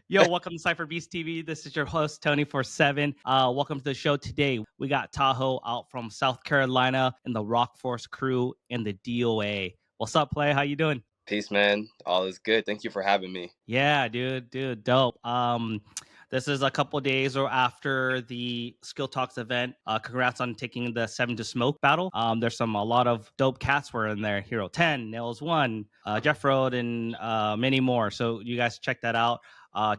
Yo, welcome to CypherBeastT.V. This is your host, Tony47. Welcome to the show today. We got Tahoe out from South Carolina and the Rock Force crew and the DOA. What's up, play? How you doing? Peace, man. All is good. Thank you for having me. Yeah, dude, dope. This is a couple days or after the Skill Talks event. Congrats on taking the 7 to Smoke battle. There's a lot of dope cats were in there. Hero 10, Nails 1, Jeff Road, and many more. So you guys check that out.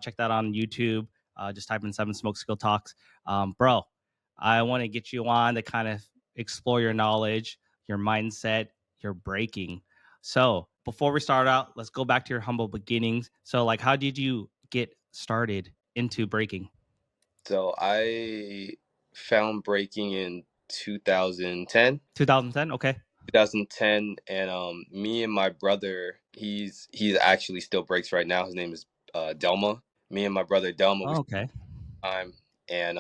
Check that on YouTube. Just type in 7 Smoke Skill Talks. Bro, I want to get you on to kind of explore your knowledge, your mindset, your breaking. So before we start out, let's go back to your humble beginnings. So like, how did you get started into breaking? So I found breaking in 2010. 2010, okay. 2010, and me and my brother, he's actually still breaks right now. His name is Delma. Me and my brother Delma, we Okay. time, and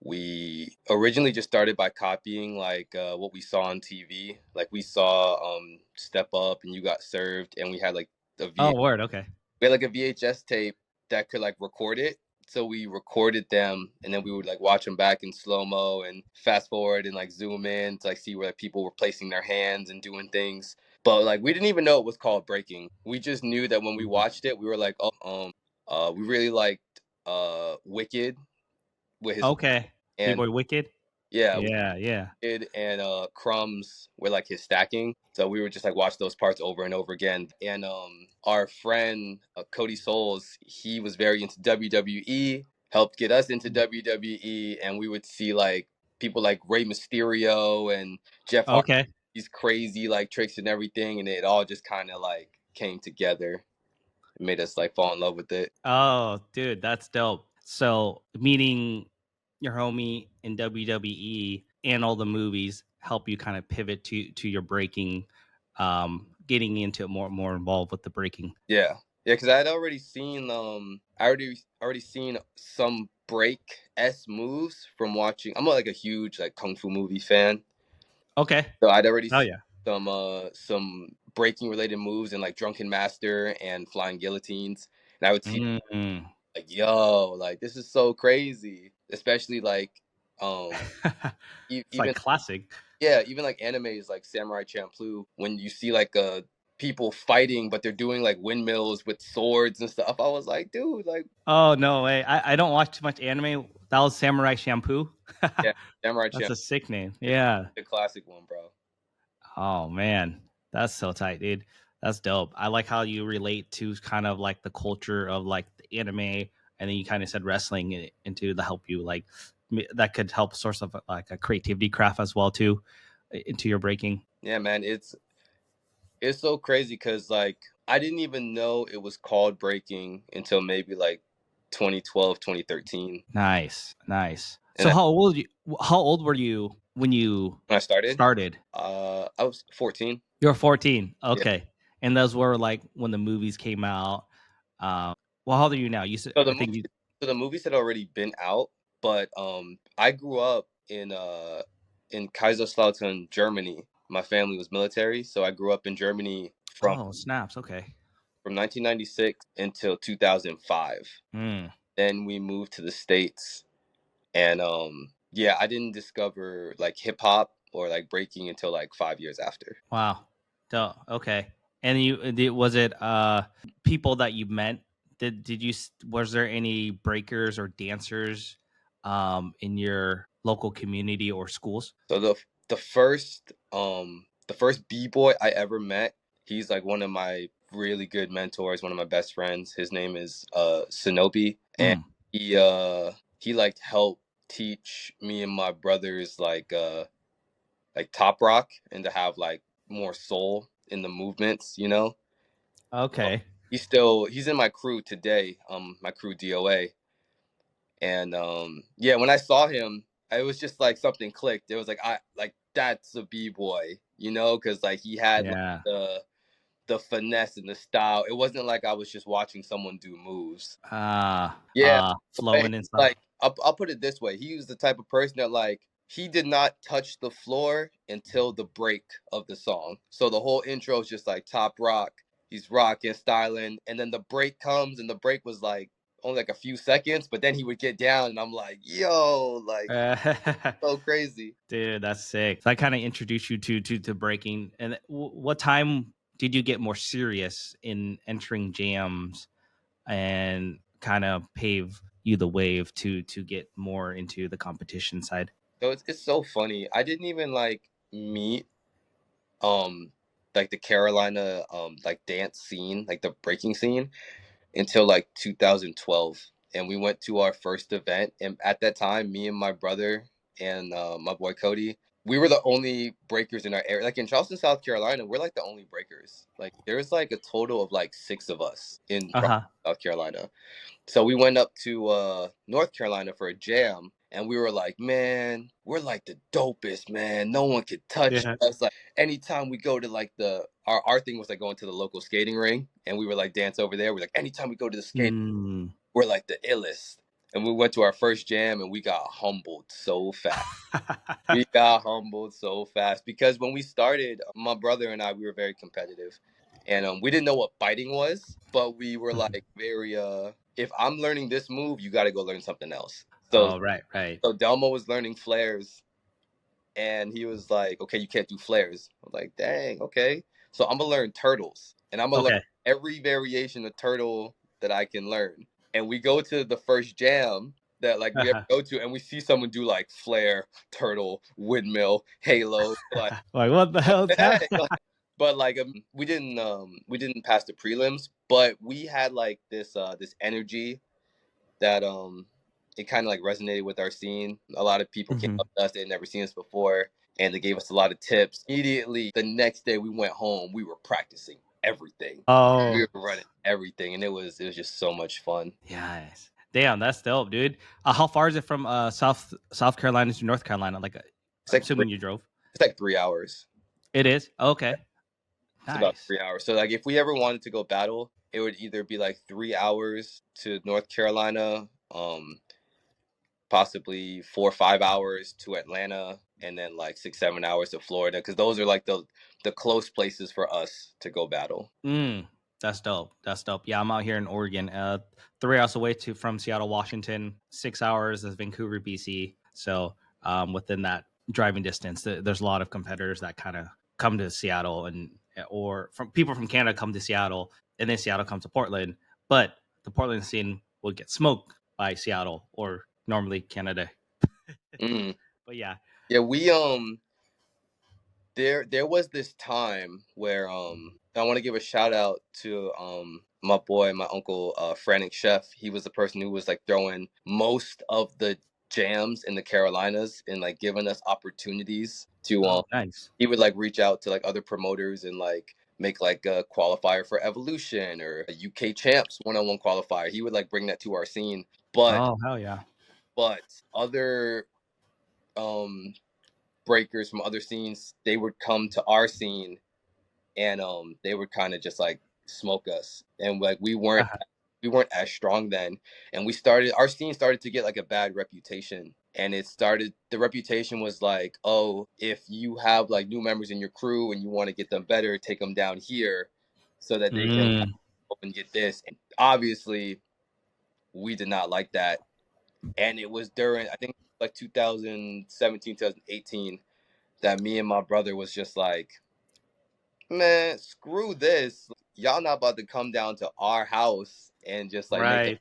we originally just started by copying like what we saw on TV. Like we saw Step Up and You Got Served, and we had like Oh, word. Okay. we had like a VHS tape that could like record it. So we recorded them, and then we would like watch them back in slow mo and fast forward and like zoom in to like see where like, people were placing their hands and doing things. But like we didn't even know it was called breaking. We just knew that when we watched it, we were like, oh, we really liked Wicked with his Okay. and Bboy Wicked. yeah, Yeah. Wicked and Crumbs with like his stacking. So we would just like watch those parts over and over again. And our friend Cody Souls, he was very into WWE, helped get us into WWE, and we would see like people like Rey Mysterio and Jeff Hardy, Okay. these crazy like tricks and everything, and it all just kind of like came together. It made us like fall in love with it. Oh, dude, that's dope. So meeting your homie in WWE and all the movies help you kind of pivot to your breaking, getting into it more involved with the breaking. Yeah, because I had already seen already seen some break s moves from watching. I'm like a huge like kung fu movie fan, Okay. so I'd already Oh seen yeah. some breaking related moves in like Drunken Master and Flying Guillotines, and I would see Mm-hmm. like, yo, like this is so crazy, especially like It's even like classic. yeah, even like animes like Samurai Champloo, when you see like people fighting, but they're doing like windmills with swords and stuff. I was like, dude, like, Oh no way! I don't watch too much anime. That was Samurai Shampoo. yeah, Samurai That's Champloo, a sick name. Yeah. the classic one, bro. Oh man, that's so tight, dude. That's dope. I like how you relate to kind of like the culture of like the anime, and then you kind of said wrestling into the help you like that could help source of like a creativity craft as well too into your breaking. Yeah, man, it's so crazy because like I didn't even know it was called breaking until maybe like 2012, 2013. Nice. And So how old were you when you when I started, started? I was 14. You were 14. Yeah. Okay. And those were like when the movies came out. Well, how old are you now? You said, So I think you. the movies had already been out, but I grew up in Kaiserslautern, Germany. My family was military, so I grew up in Germany Oh, snaps. Okay. from 1996 until 2005. Mm. Then we moved to the States, and yeah, I didn't discover like hip hop or like breaking until like 5 years after. Wow. Okay. And was it people that you met? Did you was there any breakers or dancers in your local community or schools? So the first b-boy I ever met, he's like one of my really good mentors, one of my best friends. His name is Sonobi, and Mm. he like helped teach me and my brothers like top rock and to have like more soul in the movements, you know. Okay. He's in my crew today, my crew DOA. And yeah, when I saw him, it was just like something clicked. It was like I like that's a b-boy, you know, because like he had like, Yeah. the finesse and the style. It wasn't like I was just watching someone do moves. Ah, Yeah, but flowing and stuff. like I'll put it this way: he was the type of person that like he did not touch the floor until the break of the song. So the whole intro is just like top rock. He's rocking, styling, and then the break comes, and the break was like only like a few seconds, but then he would get down, and I'm like, yo, like so crazy. Dude, that's sick. So I kind of introduced you to breaking. And what time did you get more serious in entering jams and kind of pave you the wave to get more into the competition side? So it's so funny. I didn't even like meet um like the Carolina like dance scene, like the breaking scene, until like 2012. And we went to our first event, and at that time, me and my brother and my boy Cody, we were the only breakers in our area. Like in Charleston, South Carolina, we're like the only breakers. Like there's like a total of like 6 of us in Uh Charleston, huh. South Carolina. So we went up to North Carolina for a jam, and we were like, man, we're like the dopest, man. No one could touch Yeah. us. Like anytime we go to like our thing was like going to the local skating ring, and we were like dance over there. We're like anytime we go to the skate, Mm. we're like the illest. And we went to our first jam, and we got humbled so fast. We got humbled so fast because when we started, my brother and I, we were very competitive, and we didn't know what fighting was, but we were Mhm. like very if I'm learning this move, you got to go learn something else. So Oh, right, right. so Delmo was learning flares, and he was like, okay, you can't do flares. I was like, dang, okay. So I'm gonna learn turtles, and I'm gonna learn Okay. every variation of turtle that I can learn. And we go to the first jam that like we ever Uh-huh. go to, and we see someone do like flare, turtle, windmill, halo. Like, Like, what the what hell's the that? heck? Like, but like we didn't pass the prelims, but we had like this energy that it kind of like resonated with our scene. A lot of people came Mhm. up to us; they had never seen us before, and they gave us a lot of tips. Immediately, the next day we went home. We were practicing everything. We Oh, were running everything, and it was just so much fun. yes. Damn, that's dope, dude. How far is it from South Carolina to North Carolina? Like, It's I'm like assuming you drove. it's like 3 hours. It is. Okay. It's about Nice. 3 hours. So like if we ever wanted to go battle, it would either be like 3 hours to North Carolina, possibly 4 or 5 hours to Atlanta, and then like 6 7 hours to Florida, because those are like the close places for us to go battle. Mm, that's dope. That's dope. Yeah, I'm out here in Oregon. 3 hours away to from Seattle, Washington. 6 hours is Vancouver, BC. So within that driving distance, there's a lot of competitors that kind of come to Seattle, and or from people from Canada come to Seattle, and then Seattle comes to Portland. But the Portland scene will get smoked by Seattle or normally Canada. Mm. But yeah. Yeah, we there was this time where I want to give a shout out to my boy, my uncle, Frantic Chef. He was the person who was like throwing most of the jams in the Carolinas and like giving us opportunities to Oh, nice. he would like reach out to like other promoters and like make like a qualifier for Evolution or a UK Champs one-on-one qualifier. He would like bring that to our scene. But Oh, hell yeah. but other um breakers from other scenes, they would come to our scene, and they would kind of just like smoke us. And like we weren't as strong then, and our scene started to get like a bad reputation. And the reputation was like, oh, if you have like new members in your crew and you want to get them better, take them down here so that they can Mm, help and get this. And obviously we did not like that. And it was during, I think, like 2017 2018, that me and my brother was just like, man, screw this. Y'all not about to come down to our house and just like make it. right.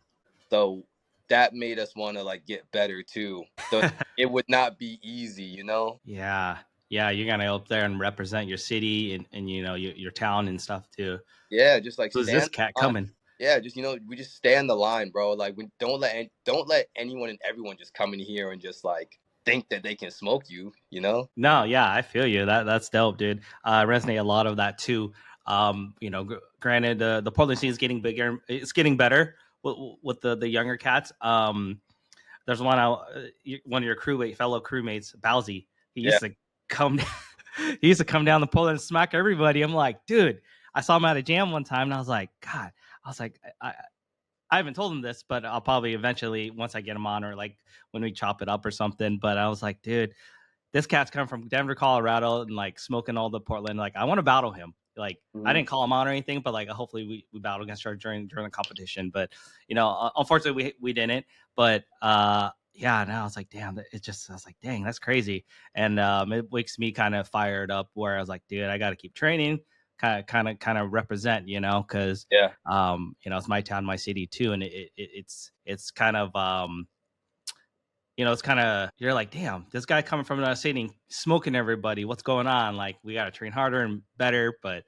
So that made us want to like get better too. So it would not be easy, you know? Yeah. Yeah, you're gonna go up there and represent your city and your town and stuff too. Yeah, just like Who's this stand cat the line. coming? Yeah, just we just stand the line, bro. Like we don't let anyone and everyone just come in here and just like think that they can smoke you, you know? No, yeah, I feel you. That's dope, dude. I resonate a lot of that too. Granted, the Portland scene is getting bigger. It's getting better with the younger cats. There's one of your fellow crewmates, Bowsy. He Yeah. used to come, he used to come down the pole and smack everybody. I'm like, dude, I saw him at a jam one time, and I was like, God, I was like, I haven't told him this, but I'll probably eventually once I get him on or like when we chop it up or something. But I was like, dude, this cat's come from Denver, Colorado, and like smoking all the Portland. Like, I want to battle him. Like I Mhm. didn't call him out or anything, but like hopefully we battled against her during the competition. But unfortunately we didn't. But yeah, now it's like damn, it just I was like dang, that's crazy, and it makes me kind of fired up where I was like, dude, I got to keep training, kind of represent, because Yeah. it's my town, my city too, and it's kind of it's kind of you're like, damn, this guy coming from another city, smoking everybody. What's going on? Like, we got to train harder and better, but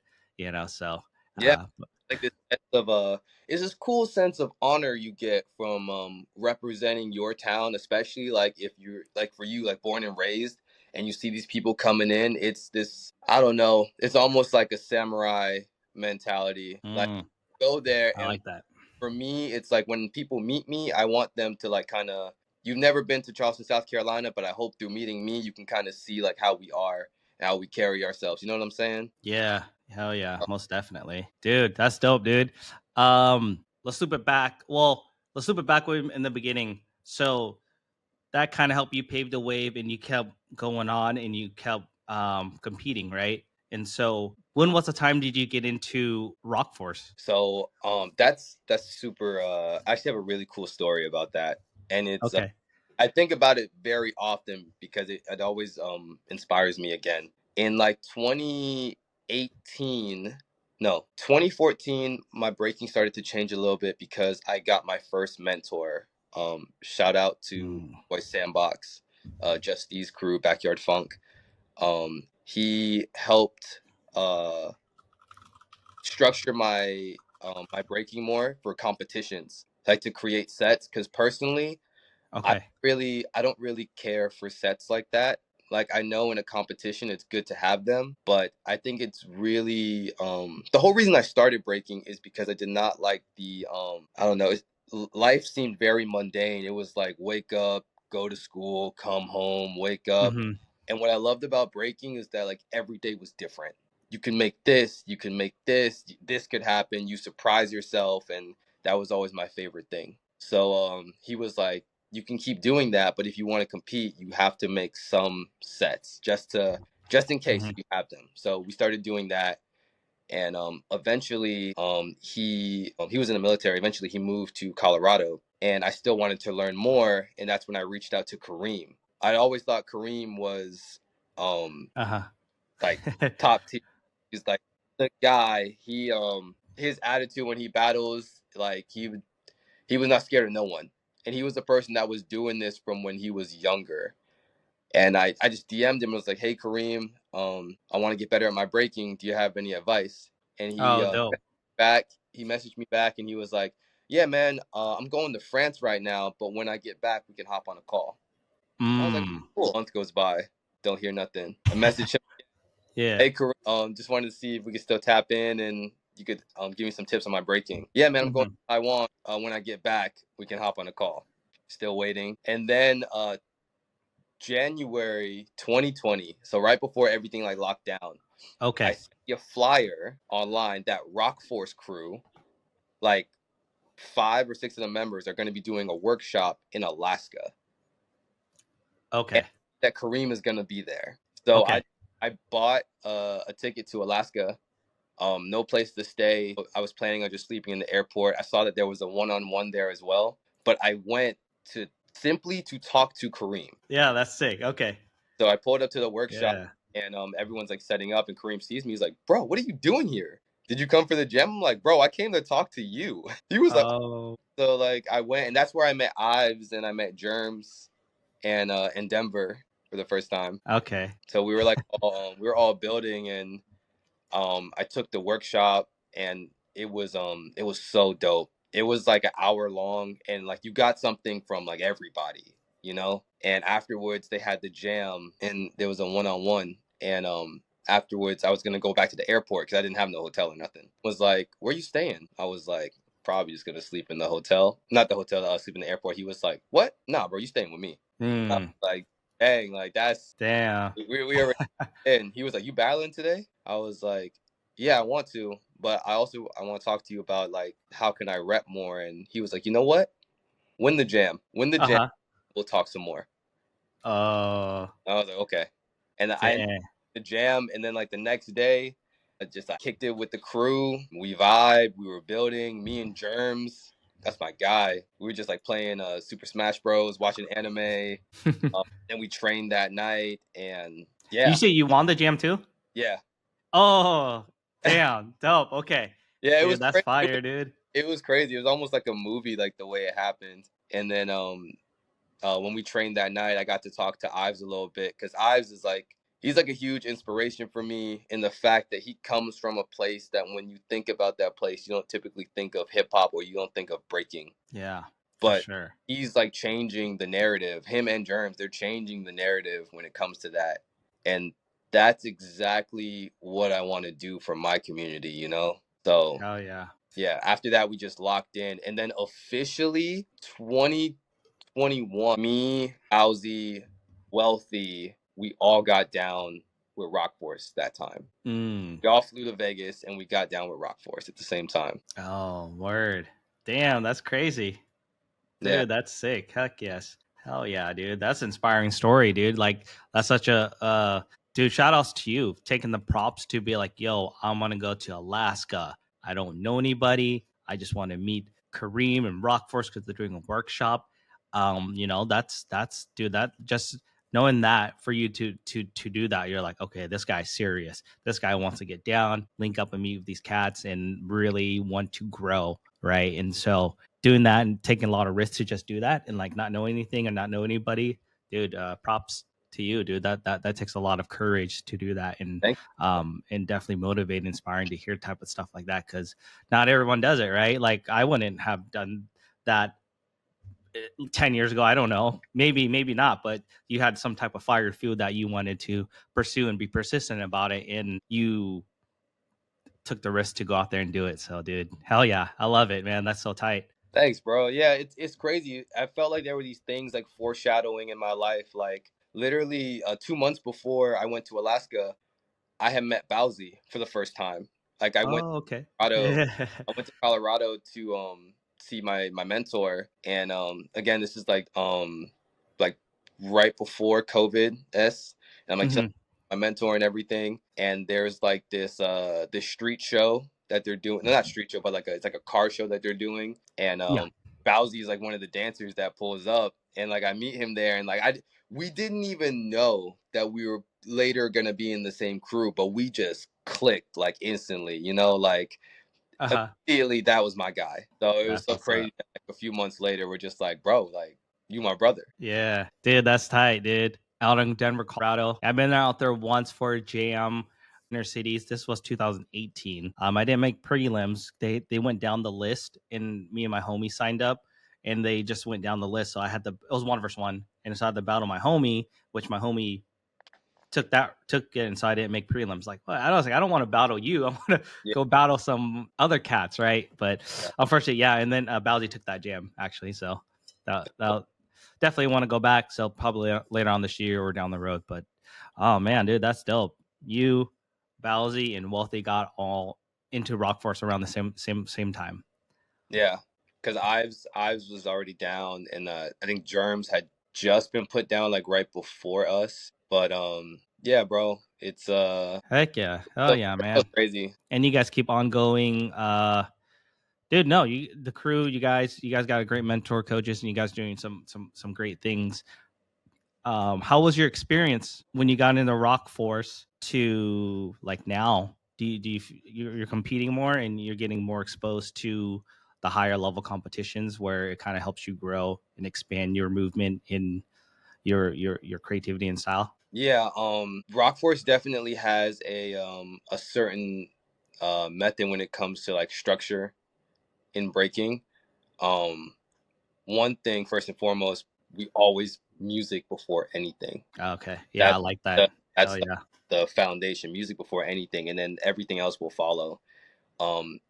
so Yeah. uh, Like this sense of it's this cool sense of honor you get from representing your town, especially like if you're like for you like born and raised and you see these people coming in, it's this I don't know, it's almost like a samurai mentality. Like mm, go there I and like that. for me it's like when people meet me, I want them to like kind of you've never been to Charleston, South Carolina, but I hope through meeting me you can kind of see like how we are and how we carry ourselves. You know what I'm saying? Yeah, hell yeah, most definitely, dude. That's dope, dude. Let's loop it back. Well, let's loop it back with in the beginning. So that kind of helped you pave the wave, and you kept going on, and you kept competing, right? And so, when was the time did you get into Rock Force? So that's super I actually have a really cool story about that. And it's Okay. I think about it very often because it always inspires me again. In like 2018, no, 2014, my breaking started to change a little bit because I got my first mentor. Shout out to Mm, Boy Sandbox, Justice crew, Backyard Funk. He helped structure my breaking more for competitions, like to create sets. Because personally, okay. I don't really care for sets like that. Like I know in a competition it's good to have them, but I think it's really the whole reason I started breaking is because I did not like the I don't know, life seemed very mundane. It was like wake up, go to school, come home, wake up. Mm-hmm. And what I loved about breaking is that like every day was different. You can make this, you can make this could happen, you surprise yourself, and that was always my favorite thing. So he was like, you can keep doing that, but if you want to compete, you have to make some sets just in case Mm-hmm. you have them. So we started doing that, and eventually he was in the military. Eventually, he moved to Colorado, and I still wanted to learn more, and that's when I reached out to Kareem. I always thought Kareem was um Uh like huh. top tier. He's like the guy. His attitude when he battles, like he was not scared of no one. And he was the person that was doing this from when he was younger. And I just DM'd him and was like, hey Kareem, I want to get better at my breaking. Do you have any advice? And Oh, dope. he messaged me back and he was like, yeah, man, I'm going to France right now, but when I get back, we can hop on a call. I was like, Mm. cool. A month goes by, don't hear nothing. I message him, Yeah. hey Kareem, just wanted to see if we could still tap in and you could give me some tips on my breaking. Yeah, man, I'm going Mm-hmm. to Taiwan. When I get back, we can hop on a call. Still waiting. And then January 2020, so right before everything like locked down, I Okay. see a flyer online that Rock Force crew, like 5 or 6 of the members, are going to be doing a workshop in Alaska, and Okay. that Kareem is going to be there. So Okay. I bought a ticket to Alaska. No place to stay. I was planning on just sleeping in the airport. I saw that there was a one-on-one there as well, but I went to simply to talk to Kareem. Yeah, that's sick. Okay. So I pulled up to the workshop, Yeah. and everyone's like setting up, and Kareem sees me. He's like, "Bro, what are you doing here? Did you come for the gym?" I'm like, "Bro, I came to talk to you." He was like, Oh. "So like I went, and that's where I met Ives and I met Germs and in Denver for the first time. Okay. So we were like we were all building, and I took the workshop, and it was so dope. It was like an hour long, and like you got something from like everybody, you know. And afterwards, they had the jam, and there was a one-on-one. And afterwards, I was gonna go back to the airport because I didn't have no hotel or nothing. Was like, where you staying? I was like, probably just gonna sleep in the hotel, not the hotel. I was sleeping in the airport. He was like, what? Nah, bro, you staying with me? I was Hmm. like, dang, like that's Damn. we already. And he was like, "You battling today?" I was like, "Yeah, I want to, but I want to talk to you about like how can I rep more." And he was like, "You know what? Win the jam. Uh-huh. We'll talk some more." Oh, I was like, "Okay." And I damn. the jam, and then like the next day, I kicked it with the crew. We vibed. We were building. Me and Germs. That's my guy. We were just like playing Super Smash Bros, watching anime. Then we trained that night, and You yeah, say you won the jam too? yeah, Oh, damn, dope. Okay, yeah. It dude, was that's crazy. fire, dude. It was crazy. It was almost like a movie, like the way it happened. And then when we trained that night, I got to talk to Ives a little bit because Ives is like he's like a huge inspiration for me in the fact that he comes from a place that when you think about that place, you don't typically think of hip hop or you don't think of breaking. Yeah, for But sure. he's like changing the narrative. Him and Germs, they're changing the narrative when it comes to that. And that's exactly what I want to do for my community, you know? So Hell yeah. yeah, after that we just locked in. And then officially 2021, me, Owsy, Wealthy, we all got down with Rock Force that time. Mm. We all flew to Vegas and we got down with Rock Force at the same time. Oh, word. Damn, that's crazy. Yeah. Dude, that's sick. Heck yes. Hell yeah, dude. That's an inspiring story, dude. Like that's such a dude, shout outs to you taking the props to be like, yo, I'm gonna go to Alaska. I don't know anybody. I just want to meet Kareem and Rockforce because they're doing a workshop. That's dude, that just knowing that for you to do that, you're like, okay, this guy's serious. This guy wants to get down, link up and meet with these cats and really want to grow. Right. And so doing that and taking a lot of risks to just do that and like not know anything and not know anybody, dude, props to you, dude. That takes a lot of courage to do that, Thank and definitely motivate and inspiring to hear type of stuff like that because not everyone does it, right? Like I wouldn't have done that 10 years ago. I don't know, maybe not, but you had some type of fire fuel that you wanted to pursue and be persistent about it, and you took the risk to go out there and do it. So dude, hell yeah, I love it, man. That's so tight. Thanks, bro. Yeah, it's crazy. I felt like there were these things like foreshadowing in my life. Like literally 2 months before I went to Alaska, I had met Bowsy for the first time. Like Oh, okay. Colorado. I went to Colorado to see my mentor, and again, this is like right before COVID s, and I'm like chilling Hmm. with my mentor and everything, and there's like this street show that they're doing. No, not street show, but like it's like a car show that they're doing, and Yeah. Bowsy is like one of the dancers that pulls up, and like I meet him there, and like we didn't even know that we were later gonna be in the same crew, but we just clicked like instantly, you know, like Uh huh. immediately that was my guy. So it was That's so what's up. crazy that, like a few months later we're just like, bro, like you my brother. Yeah, dude, that's tight, dude. Out in Denver, Colorado. I've been out there once for a jam. Inner cities. This was 2018. I didn't make prelims. They went down the list, and me and my homie signed up, and they just went down the list. So I had the it was 1 versus 1, and so I had to battle my homie, which my homie took it, and so I didn't make prelims. Like, well, I was like, I don't want to battle you. I want to Yeah, go battle some other cats, right? But yeah. unfortunately, yeah. And then Bowsy took that jam actually, so that definitely want to go back. So probably later on this year or down the road. But oh man, dude, that's dope. You, Bowsy, and Wealthy got all into Rock Force around the same time. Yeah. Cause Ives was already down, and I think Germs had just been put down like right before us. But yeah, bro. It's Heck yeah, oh so, yeah, so man. crazy. And you guys keep on going. Dude, no, the crew, you guys got a great mentor, coaches, and you guys doing some great things. How was your experience when you got into Rock Force to like now? You're competing more and you're getting more exposed to the higher level competitions where it kind of helps you grow and expand your movement in your creativity and style? Yeah, Rockforce definitely has a certain method when it comes to like structure in breaking. Um One thing first and foremost, we always music before anything. Okay, yeah, I That's like that. the Hell that's yeah. the foundation, music before anything, and then everything else will follow.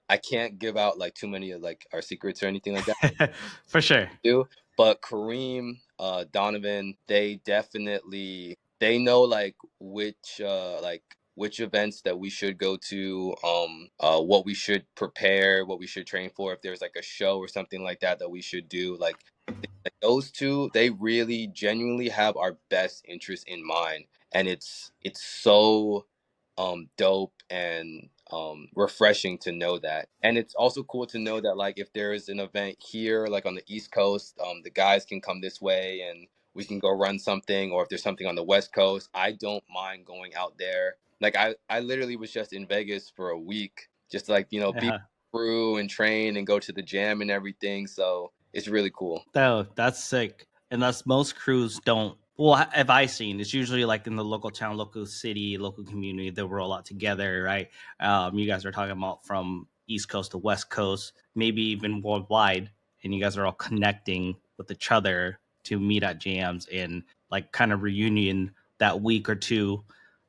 I can't give out like too many of like our secrets or anything like that For sure. do. But Kareem, Donovan, they definitely they know like which events that we should go to, what we should prepare, what we should train for. If there's like a show or something like that that we should do, like those two, they really genuinely have our best interest in mind, and it's so dope and refreshing to know that. And it's also cool to know that like if there is an event here like on the East Coast, the guys can come this way and we can go run something, or if there's something on the West Coast, I don't mind going out there. Like I literally was just in Vegas for a week, just to, like, you know, be Yeah. through and train and go to the gym and everything. So it's really cool. Oh, that's sick. And that's most crews don't. Well, have I seen? It's usually like in the local town, local city, local community. They roll out together, right? You guys are talking about from East Coast to West Coast, maybe even worldwide, and you guys are all connecting with each other to meet at jams and like kind of reunion that week or two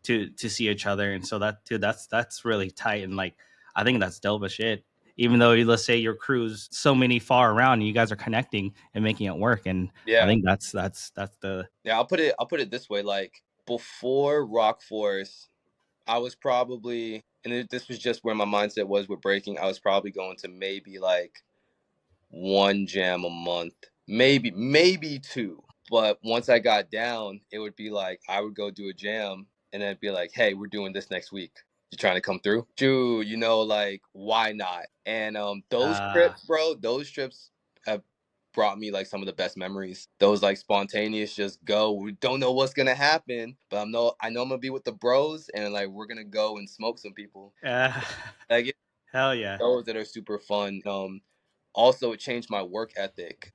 to see each other. And so that, dude, that's really tight. And like, I think that's dope as shit. Even though let's say your crew's so many far around, and you guys are connecting and making it work. And I Yeah. think that's the Yeah, I'll put it this way, like before Rock Force, I was probably, and this was just where my mindset was with breaking. I was probably going to maybe like one jam a month, maybe two. But once I got down, it would be like I would go do a jam, and then it'd be like, "Hey, we're doing this next week. You trying to come through?" Dude, you know, like why not? And those uh trips, bro, those trips have brought me like some of the best memories. Those like spontaneous, just go. We don't know what's gonna happen, but I know I'm gonna be with the bros, and like we're gonna go and smoke some people. uh Like it's hell yeah. those that are super fun. Also, it changed my work ethic.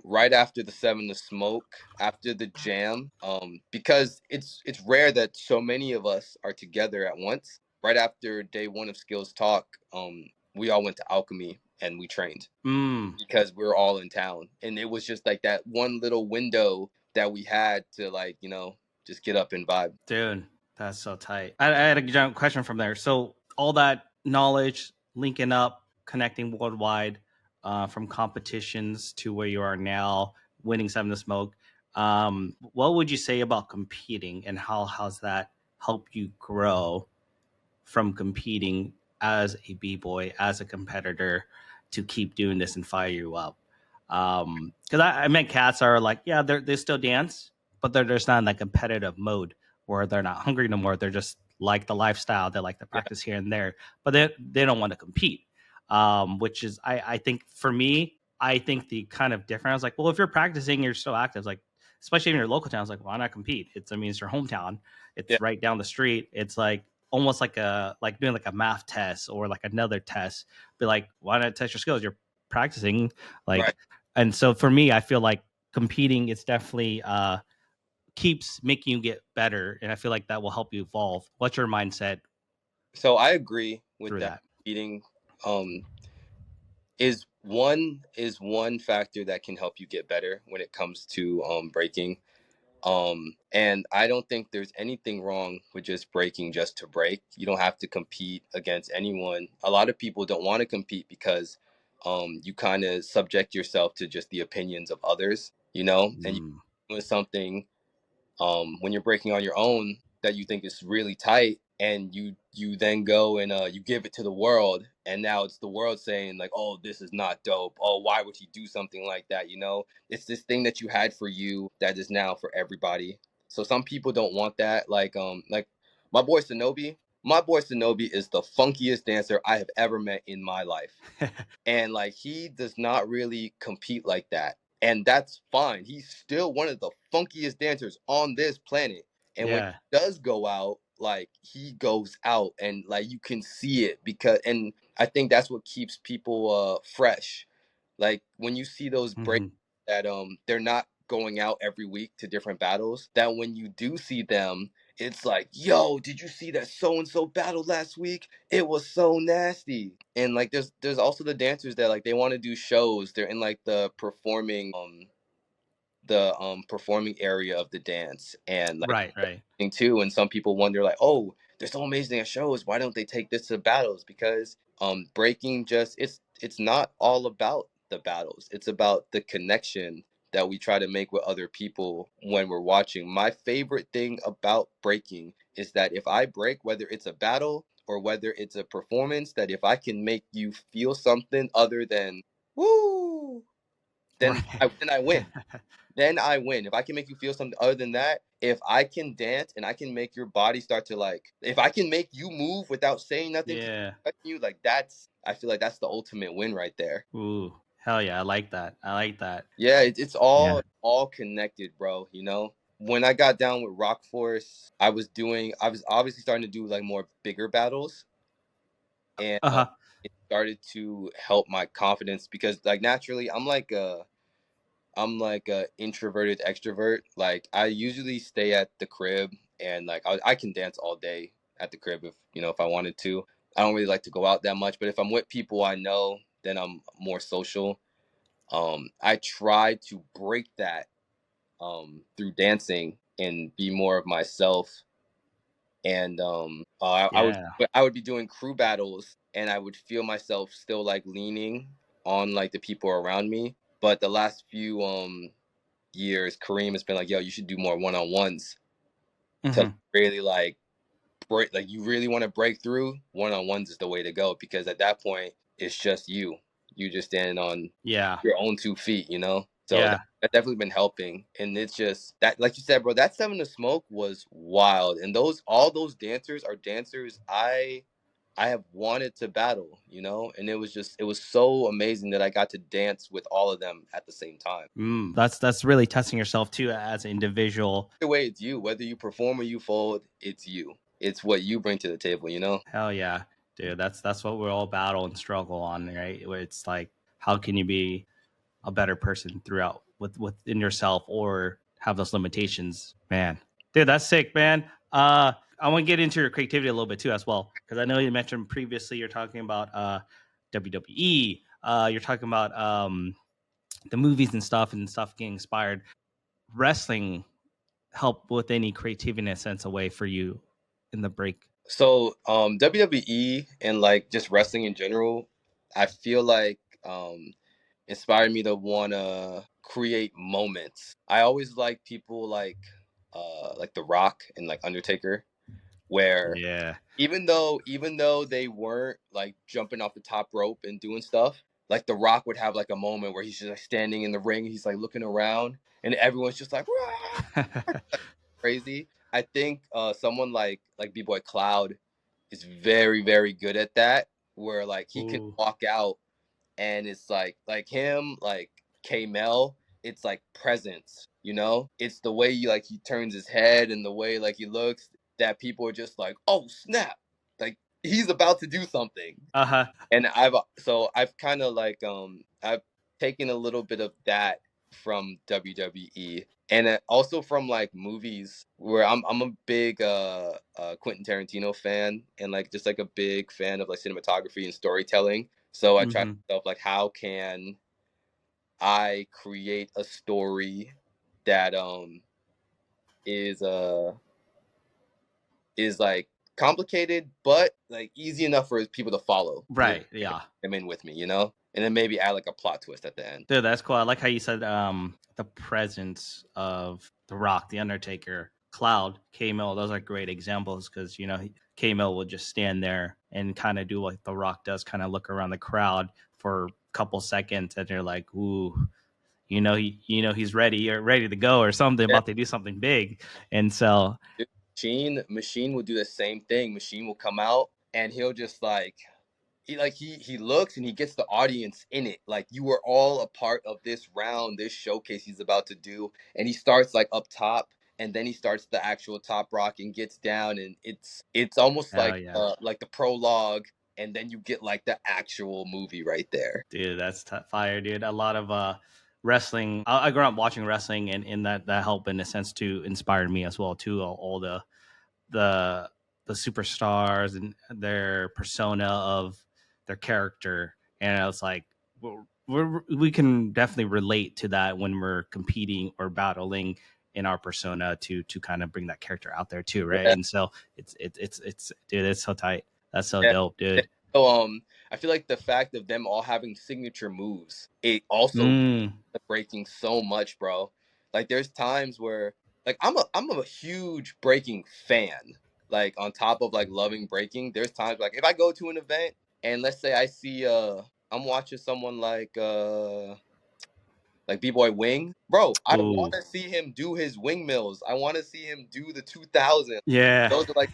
Right after the Seven to Smoke, after the jam, because it's rare that so many of us are together at once. Right after day one of Skills Talk, we all went to Alchemy and we trained Mm. because we were all in town, and it was just like that one little window that we had to like, you know, just get up and vibe. Dude, that's so tight. I had a giant question from there. So all that knowledge, linking up, connecting worldwide, from competitions to where you are now, winning Seven to Smoke. What would you say about competing, and how has that helped you grow from competing as a b-boy, as a competitor, to keep doing this and fire you up? Because I met cats are like, yeah, they still dance, but they're just not in that competitive mode where they're not hungry no more. They're just like the lifestyle. They like to Yeah, practice here and there, but they don't want to compete. Which is I think for me, I think the kind of different. I was like, well, if you're practicing, you're still active. Like, especially in your local town, it's like, why not compete? I mean, it's your hometown. yeah, It's right down the street. It's like almost like like doing like a math test or like another test. Be like, why not test your skills? You're practicing, right. like. And so for me, I feel like competing, it's definitely keeps making you get better, and I feel like that will help you evolve. What's your mindset So I agree with through that. that? Eating is one factor that can help you get better when it comes to breaking. And I don't think there's anything wrong with just breaking just to break. You don't have to compete against anyone. A lot of people don't want to compete because you kind of subject yourself to just the opinions of others, you know, and you Mm, doing something when you're breaking on your own that you think is really tight, and you then go and you give it to the world, and now it's the world saying like, oh, this is not dope, oh, why would he do something like that, you know? It's this thing that you had for you that is now for everybody. So some people don't want that, like my boy Sonobi. My boy Sonobi is the funkiest dancer I have ever met in my life, and like he does not really compete like that, and that's fine. He's still one of the funkiest dancers on this planet, and when yeah. he does go out, like he goes out and like you can see it, because and I think that's what keeps people fresh. Like when you see those breaks Hmm. that they're not going out every week to different battles, that when you do see them, it's like, yo, did you see that so and so battle last week? It was so nasty. And like there's also the dancers that like they want to do shows. They're in like the performing area of the dance, and like Right, right. too. And some people wonder like, oh, they're so amazing at shows, why don't they take this to battles? Because breaking just it's not all about the battles, it's about the connection that we try to make with other people when we're watching. My favorite thing about breaking is that if I break, whether it's a battle or whether it's a performance, that if I can make you feel something other than woo, then Right. I win. Then I win. If I can make you feel something other than that, if I can dance and I can make your body start to like, if I can make you move without saying nothing to Yeah. you, like that's, I feel like that's the ultimate win right there. Ooh. Hell yeah. I like that. I like that. Yeah, it's Yeah. all connected, bro. You know, when I got down with Rock Force, I was obviously starting to do like more bigger battles, and Uh-huh. it started to help my confidence because like naturally, I'm like a introverted extrovert. Like I usually stay at the crib and like I can dance all day at the crib if you know if I wanted to. I don't really like to go out that much, but if I'm with people I know, then I'm more social. I try to break that through dancing and be more of myself. And Yeah. I would be doing crew battles, and I would feel myself still like leaning on like the people around me. But the last few years, Kareem has been like, "Yo, you should do more one on ones to Hmm. really like break. Like, you really want to break through. One on ones is the way to go because at that point, it's just you. You just standing on Yeah. your own 2 feet, you know. So Yeah. that's definitely been helping, and it's just that, like you said, bro, that Seven to Smoke was wild, and those all those dancers are dancers I have wanted to battle, you know, and it was so amazing that I got to dance with all of them at the same time. That's really testing yourself too as an individual. Either way, it's you. Whether you perform or you fold, it's you. It's what you bring to the table, you know. Hell yeah, dude. That's what we're all battle and struggle on, right? Where it's like, how can you be a better person throughout within yourself or have those limitations, man? Dude, that's sick, man. I want to get into your creativity a little bit too as well, because I know you mentioned previously you're talking about WWE. You're talking about the movies and stuff getting inspired. Wrestling help with any creativity in a sense away for you in the break. So WWE and like just wrestling in general, I feel like inspired me to wanna create moments. I always like people like The Rock and like Undertaker, where Yeah. even though they weren't like jumping off the top rope and doing stuff, like The Rock would have like a moment where he's just like standing in the ring, he's like looking around, and everyone's just like "Rah!" Crazy. I think someone like B-Boy Cloud is very good at that, where like he can Ooh. walk out and it's like him, like K Mel, it's like presence, you know? It's the way you like he turns his head and the way like he looks that people are just like, "Oh, snap." Like he's about to do something. Uh-huh. And I've kind of like I've taken a little bit of that from WWE and also from like movies where I'm a big Quentin Tarantino fan and like just like a big fan of like cinematography and storytelling. So I try to Hmm. myself like how can I create a story that is uh is like complicated but like easy enough for people to follow and just Right. like, Yeah. them in with me, you know, and then maybe add like a plot twist at the end. Dude, that's cool. I like how you said the presence of The Rock, The Undertaker, Cloud, K Mill. Those are great examples because K Mill will just stand there and kind of do what The Rock does, kind of look around the crowd for a couple seconds, and you're like, ooh, he's ready or ready to go or something, Yeah, about to do something big. And so, dude, Machine will do the same thing. Machine will come out and he'll just he looks and he gets the audience in it. Like you were all a part of this round, this showcase he's about to do, and he starts like up top, and then he starts the actual top rock and gets down, and it's almost hell yeah. like the prologue, and then you get like the actual movie right there. Dude, that's fire, dude. A lot of wrestling. I grew up watching wrestling, and in that helped in a sense to inspire me as well too. All the the superstars and their persona of their character, and I was like, we can definitely relate to that when we're competing or battling in our persona to kind of bring that character out there too, right? Yeah, And so it's dude, it's so tight. That's so yeah. dope, Yeah. dude. So I feel like the fact of them all having signature moves, it also Mm, the breaking so much, bro. Like there's times where like I'm a huge breaking fan. Like on top of like loving breaking, there's times like if I go to an event and let's say I see I'm watching someone like like B-Boy Wing. Bro, I want Ooh, to see him do his wingmills. I want to see him do the 2000. yeah. Those are like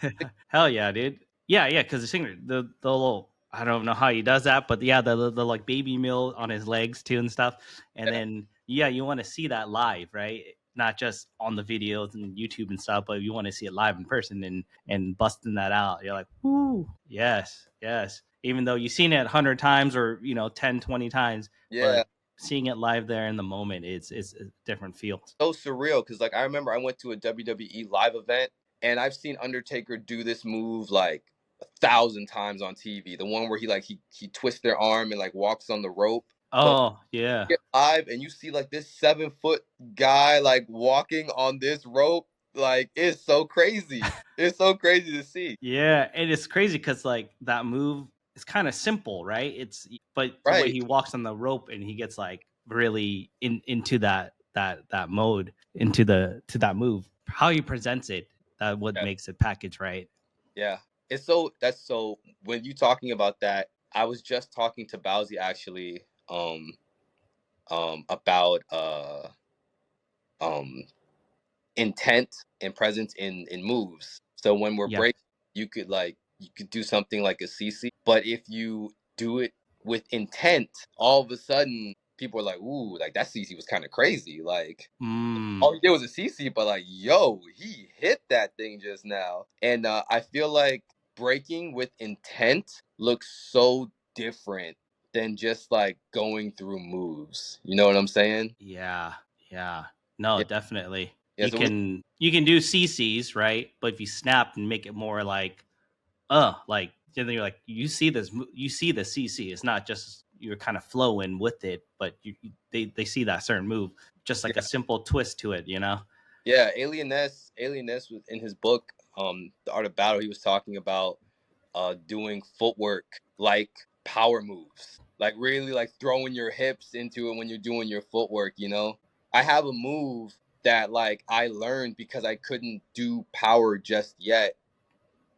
Hell yeah, dude. Yeah, yeah, because the singer, the little, I don't know how he does that, but yeah, the like baby meal on his legs too and stuff. And yeah, then yeah, you want to see that live, right? Not just on the videos and YouTube and stuff, but you want to see it live in person and busting that out. You're like, whoo, yes, yes. Even though you've seen it 100 times or 10, 20 times, yeah. but seeing it live there in the moment, it's a different feel. So surreal because like I remember I went to a WWE live event and I've seen Undertaker do this move like 1,000 times on TV. The one where he twists their arm and like walks on the rope. But Oh yeah. get live and you see like this 7 foot guy like walking on this rope, like it's so crazy. It's so crazy to see. Yeah, and it's crazy because like that move is kind of simple, right? But the way Right. he walks on the rope and he gets like really into that mode, into the to that move, how he presents it, that what Yeah. makes it package right. Yeah. It's so that's so when you talking about that, I was just talking to Bowsy actually about um intent and presence in moves. So when we're Yeah. breaking, you could do something like a CC, but if you do it with intent, all of a sudden people are like, "Ooh, like that CC was kind of crazy." Like Mm, all he did was a CC, but like, yo, he hit that thing just now. And I feel like breaking with intent looks so different than just like going through moves. You know what I'm saying? yeah. Yeah. No, Yeah. definitely. Yeah. So we, You can do CCs, right? But if you snap and make it more like and then you're like you see the CC. It's not just you're kind of flowing with it, but they see that certain move, just like a yeah. simple twist to it, you know? Yeah, Alien Ness was in his book, The Art of Battle. He was talking about doing footwork like power moves, like really like throwing your hips into it when you're doing your footwork. You know, I have a move that like I learned because I couldn't do power just yet,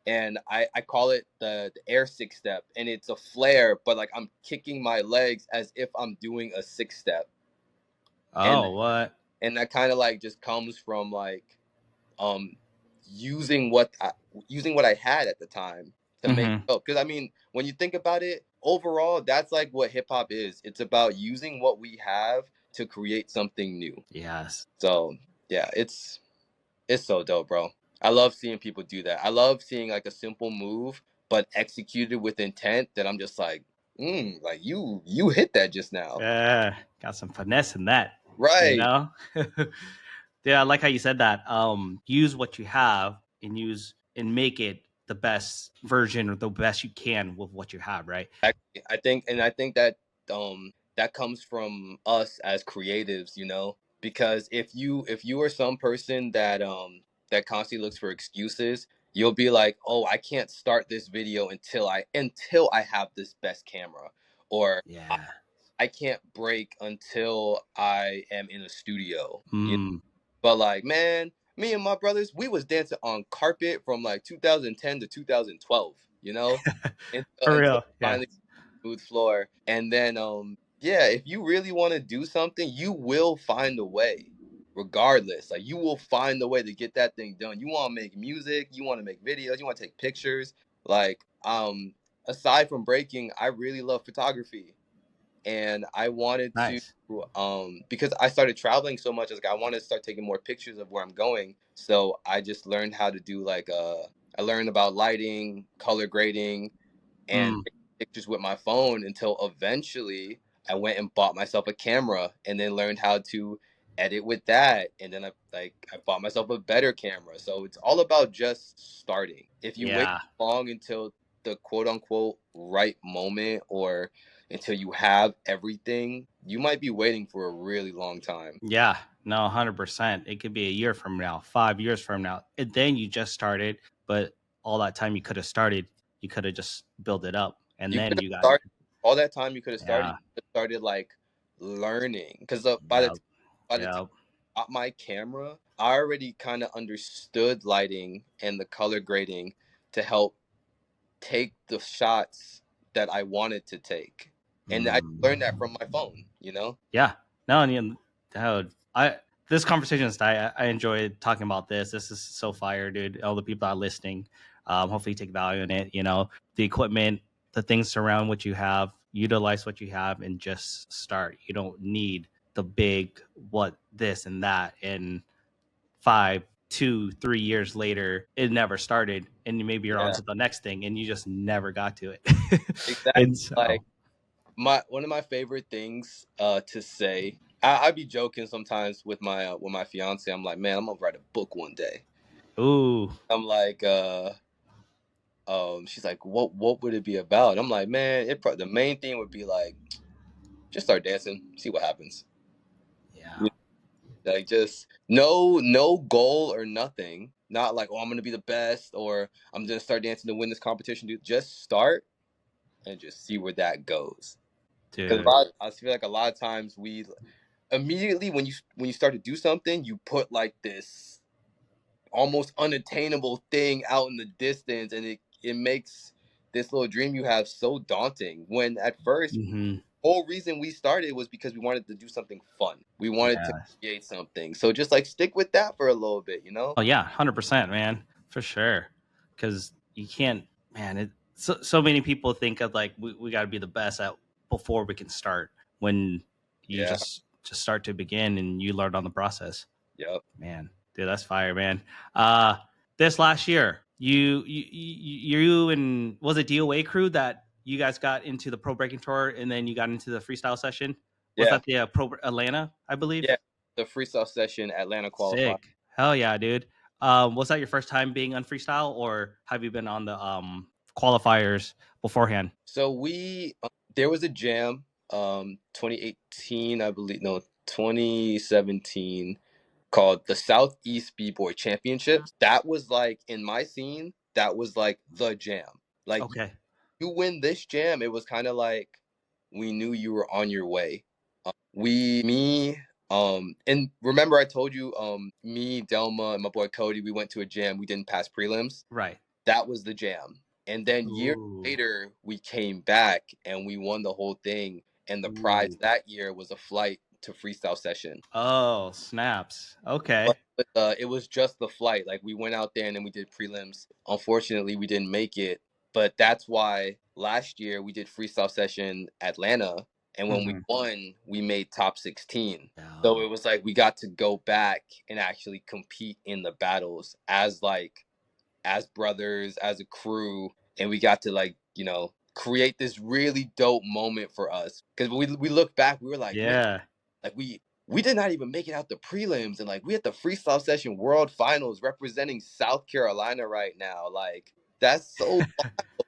and I call it the air six step, and it's a flare, but like I'm kicking my legs as if I'm doing a six step, and Oh, what? that kind of like just comes from like um using using what I had at the time to make Mm-hmm. up. Because I mean, when you think about it, overall, that's like what hip hop is. It's about using what we have to create something new. Yes. So yeah, it's so dope, bro. I love seeing people do that. I love seeing like a simple move but executed with intent that I'm just like you hit that just now. Got some finesse in that, you Right. know? Yeah, I like how you said that. Use what you have and make it the best version or the best you can with what you have, right? I think that that comes from us as creatives, you know, because if you are some person that that constantly looks for excuses, you'll be like, "Oh, I can't start this video until I have this best camera," or Yeah. I can't break until I am in a studio. Mm. But like, man, me and my brothers, we was dancing on carpet from like 2010 to 2012, you know, For until real. Yeah. finally smooth floor. And then, yeah, if you really want to do something, you will find a way, regardless. Like, you will find a way to get that thing done. You want to make music, you want to make videos, you want to take pictures. Like, aside from breaking, I really love photography, and I wanted to Nice. because I started traveling so much, I was like I wanted to start taking more pictures of where I'm going. So I just learned how to do like I learned about lighting, color grading, and Mm. taking pictures with my phone until eventually I went and bought myself a camera and then learned how to edit with that, and then I bought myself a better camera. So it's all about just starting. If you wait Yeah. long until the quote unquote right moment or until you have everything, you might be waiting for a really long time. Yeah. No, 100%. It could be a year from now, 5 years from now. And then you just started, but all that time you could have started, you could have just built it up. And You could then have you got, started all that time. You yeah. could have started like learning because Yep. by the time Yep. I got my camera, I already kind of understood lighting and the color grading to help take the shots that I wanted to take, and I Mm. learned that from my phone. You know? Yeah. No, Dude, I this conversation is I enjoyed talking about this. This is so fire, dude. All the people that are listening, hopefully take value in it. You know, the equipment, the things surround what you have, utilize what you have, and just start. You don't need the big what this and that. And 5, 2, 3 years later, it never started, and maybe you're on Yeah, to the next thing, and you just never got to it. exactly. And Like so, my one of my favorite things to say. I be joking sometimes with my fiance. I'm like, man, I'm gonna write a book one day. ooh, I'm like, she's like, what would it be about? I'm like, man, the main thing would be like, just start dancing, see what happens. yeah, You Like just no goal or nothing. Not like, oh, I'm gonna be the best or I'm gonna start dancing to win this competition. Dude, just start and just see where that goes. Because dude. I feel like a lot of times we immediately when you start to do something, you put like this almost unattainable thing out in the distance, and it makes this little dream you have so daunting. When at first, Hmm. whole reason we started was because we wanted to do something fun. We wanted to Yeah. create something. So just like stick with that for a little bit, you know? Oh yeah, 100%, man, for sure. Because you can't, man. So many people think of like we got to be the best at before we can start. When you Yeah. just start to begin and you learn on the process. Yep. Man, dude, that's fire, man. Uh, this last year, you and was it DOA crew that you guys got into the pro breaking tour and then you got into the freestyle session? Was Yeah. that the pro Atlanta, I Yeah. believe? The freestyle session Atlanta qualified. Sick. Hell yeah, dude. Was that your first time being on freestyle, or have you been on the qualifiers beforehand? So there was a jam 2018, I believe, no, 2017, called the Southeast B-Boy Championships. That was like in my scene, that was like the jam. Like Okay. you win this jam, it was kind of like we knew you were on your way. Me, and remember I told you, me, Delma, and my boy Cody, we went to a jam. We didn't pass prelims. Right. That was the jam. And then years Ooh. later, we came back and we won the whole thing. And the prize Ooh. that year was a flight to freestyle session. Oh, snaps. But Okay. it was just the flight. Like we went out there and then we did prelims. Unfortunately, we didn't make it. But that's why last year we did freestyle session Atlanta, and when we Hmm. won, we made top 16. So Oh, it was like we got to go back and actually compete in the battles as brothers, as a crew, and we got to like create this really dope moment for us. Because we look back, we were like, man, yeah. like we did not even make it out the prelims, and like we at the freestyle session world finals representing South Carolina right now. Like that's so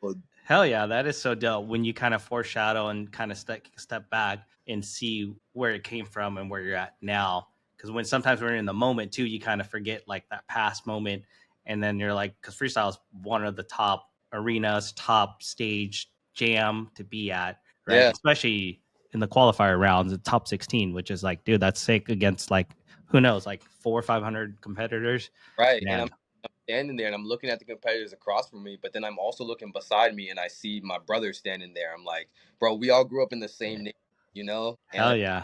wild. Hell yeah, that is so dope when you kind of foreshadow and kind of step back and see where it came from and where you're at now. Because when sometimes when you're in the moment too, you kind of forget like that past moment, and then you're like, because freestyle is one of the top arenas, top stage jam to be at, right? Yeah, Especially in the qualifier rounds, the top 16, which is like, dude, that's sick against like who knows, like 400 or 500 competitors, right. And man. I'm standing there and I'm looking at the competitors across from me, but then I'm also looking beside me and I see my brother standing there. I'm like, bro, we all grew up in the same neighborhood, you know? And Hell yeah,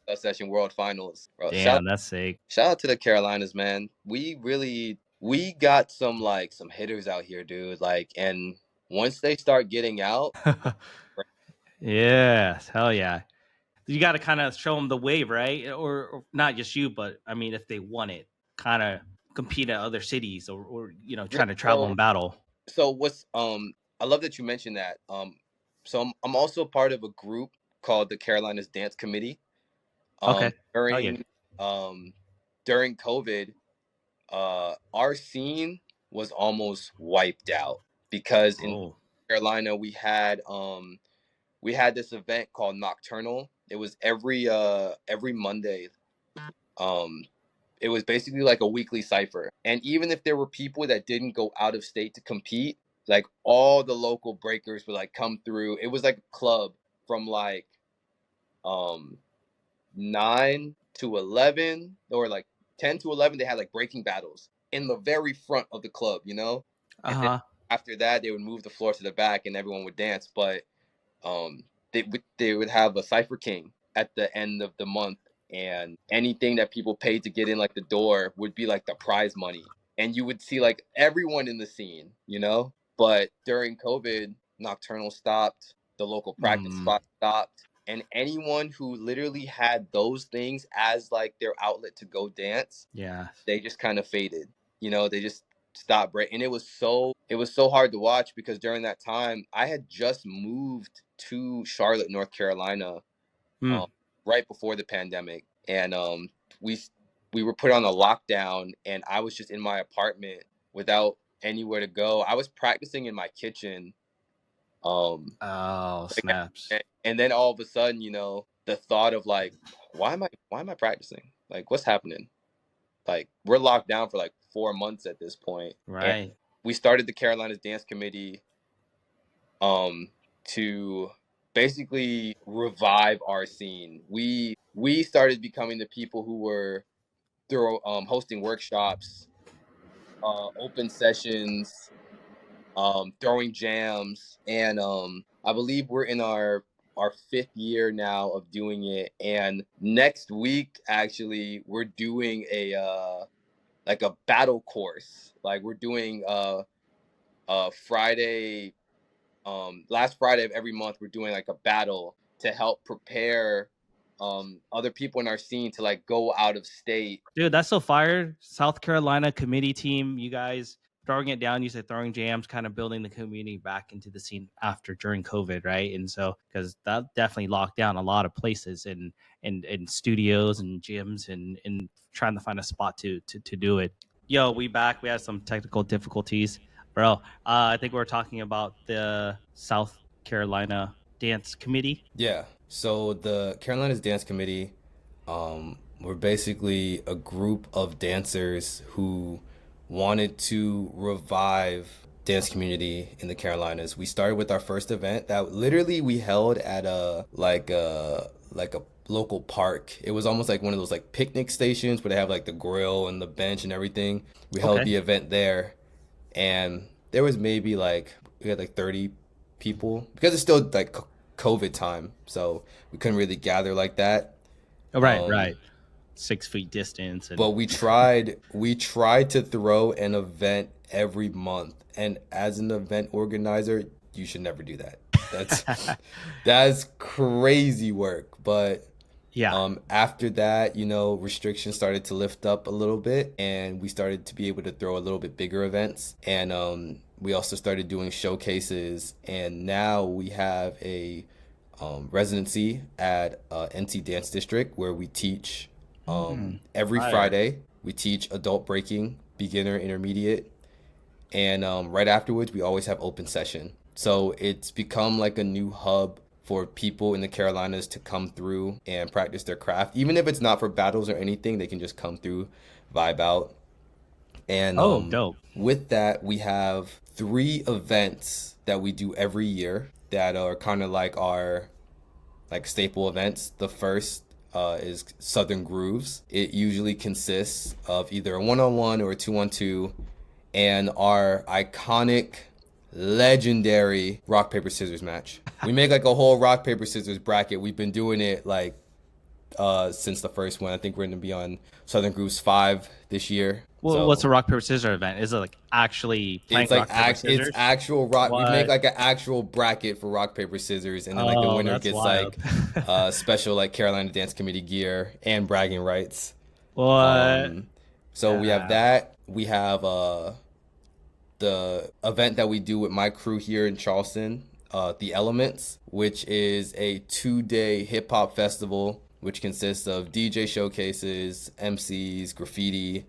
freestyle session world finals. Bro, damn, that's sick. shout out to the Carolinas, man. We got some hitters out here, dude. Like, and once they start getting out, Yes, hell yeah. You got to kind of show them the way, right? Or not just you, but I mean, if they want it, kind of compete at other cities or yeah, trying to travel and battle. so what's I love that you mentioned that. So I'm also part of a group called the Carolinas Dance Committee. Okay. Oh yeah. During during COVID, our scene was almost wiped out because in Oh. Carolina we had this event called Nocturnal. It was every Monday. Um, it was basically like a weekly cipher. And even if there were people that didn't go out of state to compete, like all the local breakers would like come through. It was like a club from like um 9 to 11 or like 10 to 11. They had like breaking battles in the very front of the club, you know. Uh And then huh. after that, they would move the floor to the back and everyone would dance. But they would have a cipher king at the end of the month. and anything that people paid to get in like the door would be like the prize money. And you would see like everyone in the scene, you know? But during COVID, Nocturnal stopped, the local practice Mm, spot stopped, and anyone who literally had those things as like their outlet to go dance, yeah. they just kind of faded. You know, they just stopped. Right, and it was so hard to watch because during that time I had just moved to Charlotte, North Carolina, Mm. um, right before the pandemic, and we we were put on a lockdown, and I was just in my apartment without anywhere to go. I was practicing in my kitchen, um, Oh, like, snaps. and then all of a sudden, the thought of like, why am I practicing? Like, what's happening? Like, we're locked down for like 4 months at this point, and Right. we started the Carolinas Dance Committee um to basically revive our scene. We started becoming the people who were through hosting workshops, open sessions, throwing jams, and I believe we're in our fifth year now of doing it. And next week, actually, we're doing a like a battle course. Like, we're doing Friday, last Friday of every month, we're doing like a battle to help prepare other people in our scene to like go out of state. Dude, that's so fire. South Carolina committee team, you guys throwing it down. You said throwing jams, kind of building the community back into the scene after during COVID, right? And so because that definitely locked down a lot of places and studios and gyms and trying to find a spot to do it. Yo, we back. We had some technical difficulties, bro. I think we are talking about the South Carolina dance committee. Yeah. So the Carolinas Dance Committee, we're basically a group of dancers who wanted to revive dance community in the Carolinas. We started with our first event that literally we held at a local park. It was almost like one of those like picnic stations where they have like the grill and the bench and everything. We held Okay. the event there, and there was maybe like we had like 30 people because it's still like COVID time, so we couldn't really gather like that. Oh, right, Um, right. 6 feet distance but and we tried to throw an event every month, and as an event organizer, you should never do that. That's that's crazy work. But yeah. after that, restrictions started to lift up a little bit, and we started to be able to throw a little bit bigger events. And we also started doing showcases, and now we have a residency at NC Dance District where we teach every Fire. Friday. We teach adult breaking, beginner, intermediate, and right afterwards we always have open session. So it's become like a new hub for people in the Carolinas to come through and practice their craft. Even if it's not for battles or anything, they can just come through, vibe out. And Oh, dope. with that, we have 3 events that we do every year that are kind of like our like staple events. The first is Southern Grooves. It usually consists of either a one-on-one or a two-on-two, and our iconic, legendary rock paper scissors match. We make like a whole rock paper scissors bracket. We've been doing it like since the first one. I think we're gonna be on Southern Grooves 5 this year. Well, what's So a rock paper scissors event? Is it like actually playing it's like rock paper it's scissors? actual rock. We make What? like an actual bracket for rock paper scissors, and then like the Oh, winner that's gets wild. like special like Carolina Dance Committee gear and bragging rights. What? Um, so we have Yeah. that. We have the event that we do with my crew here in Charleston, the Elements, which is a 2-day hip hop festival, which consists of DJ showcases, MCs, graffiti,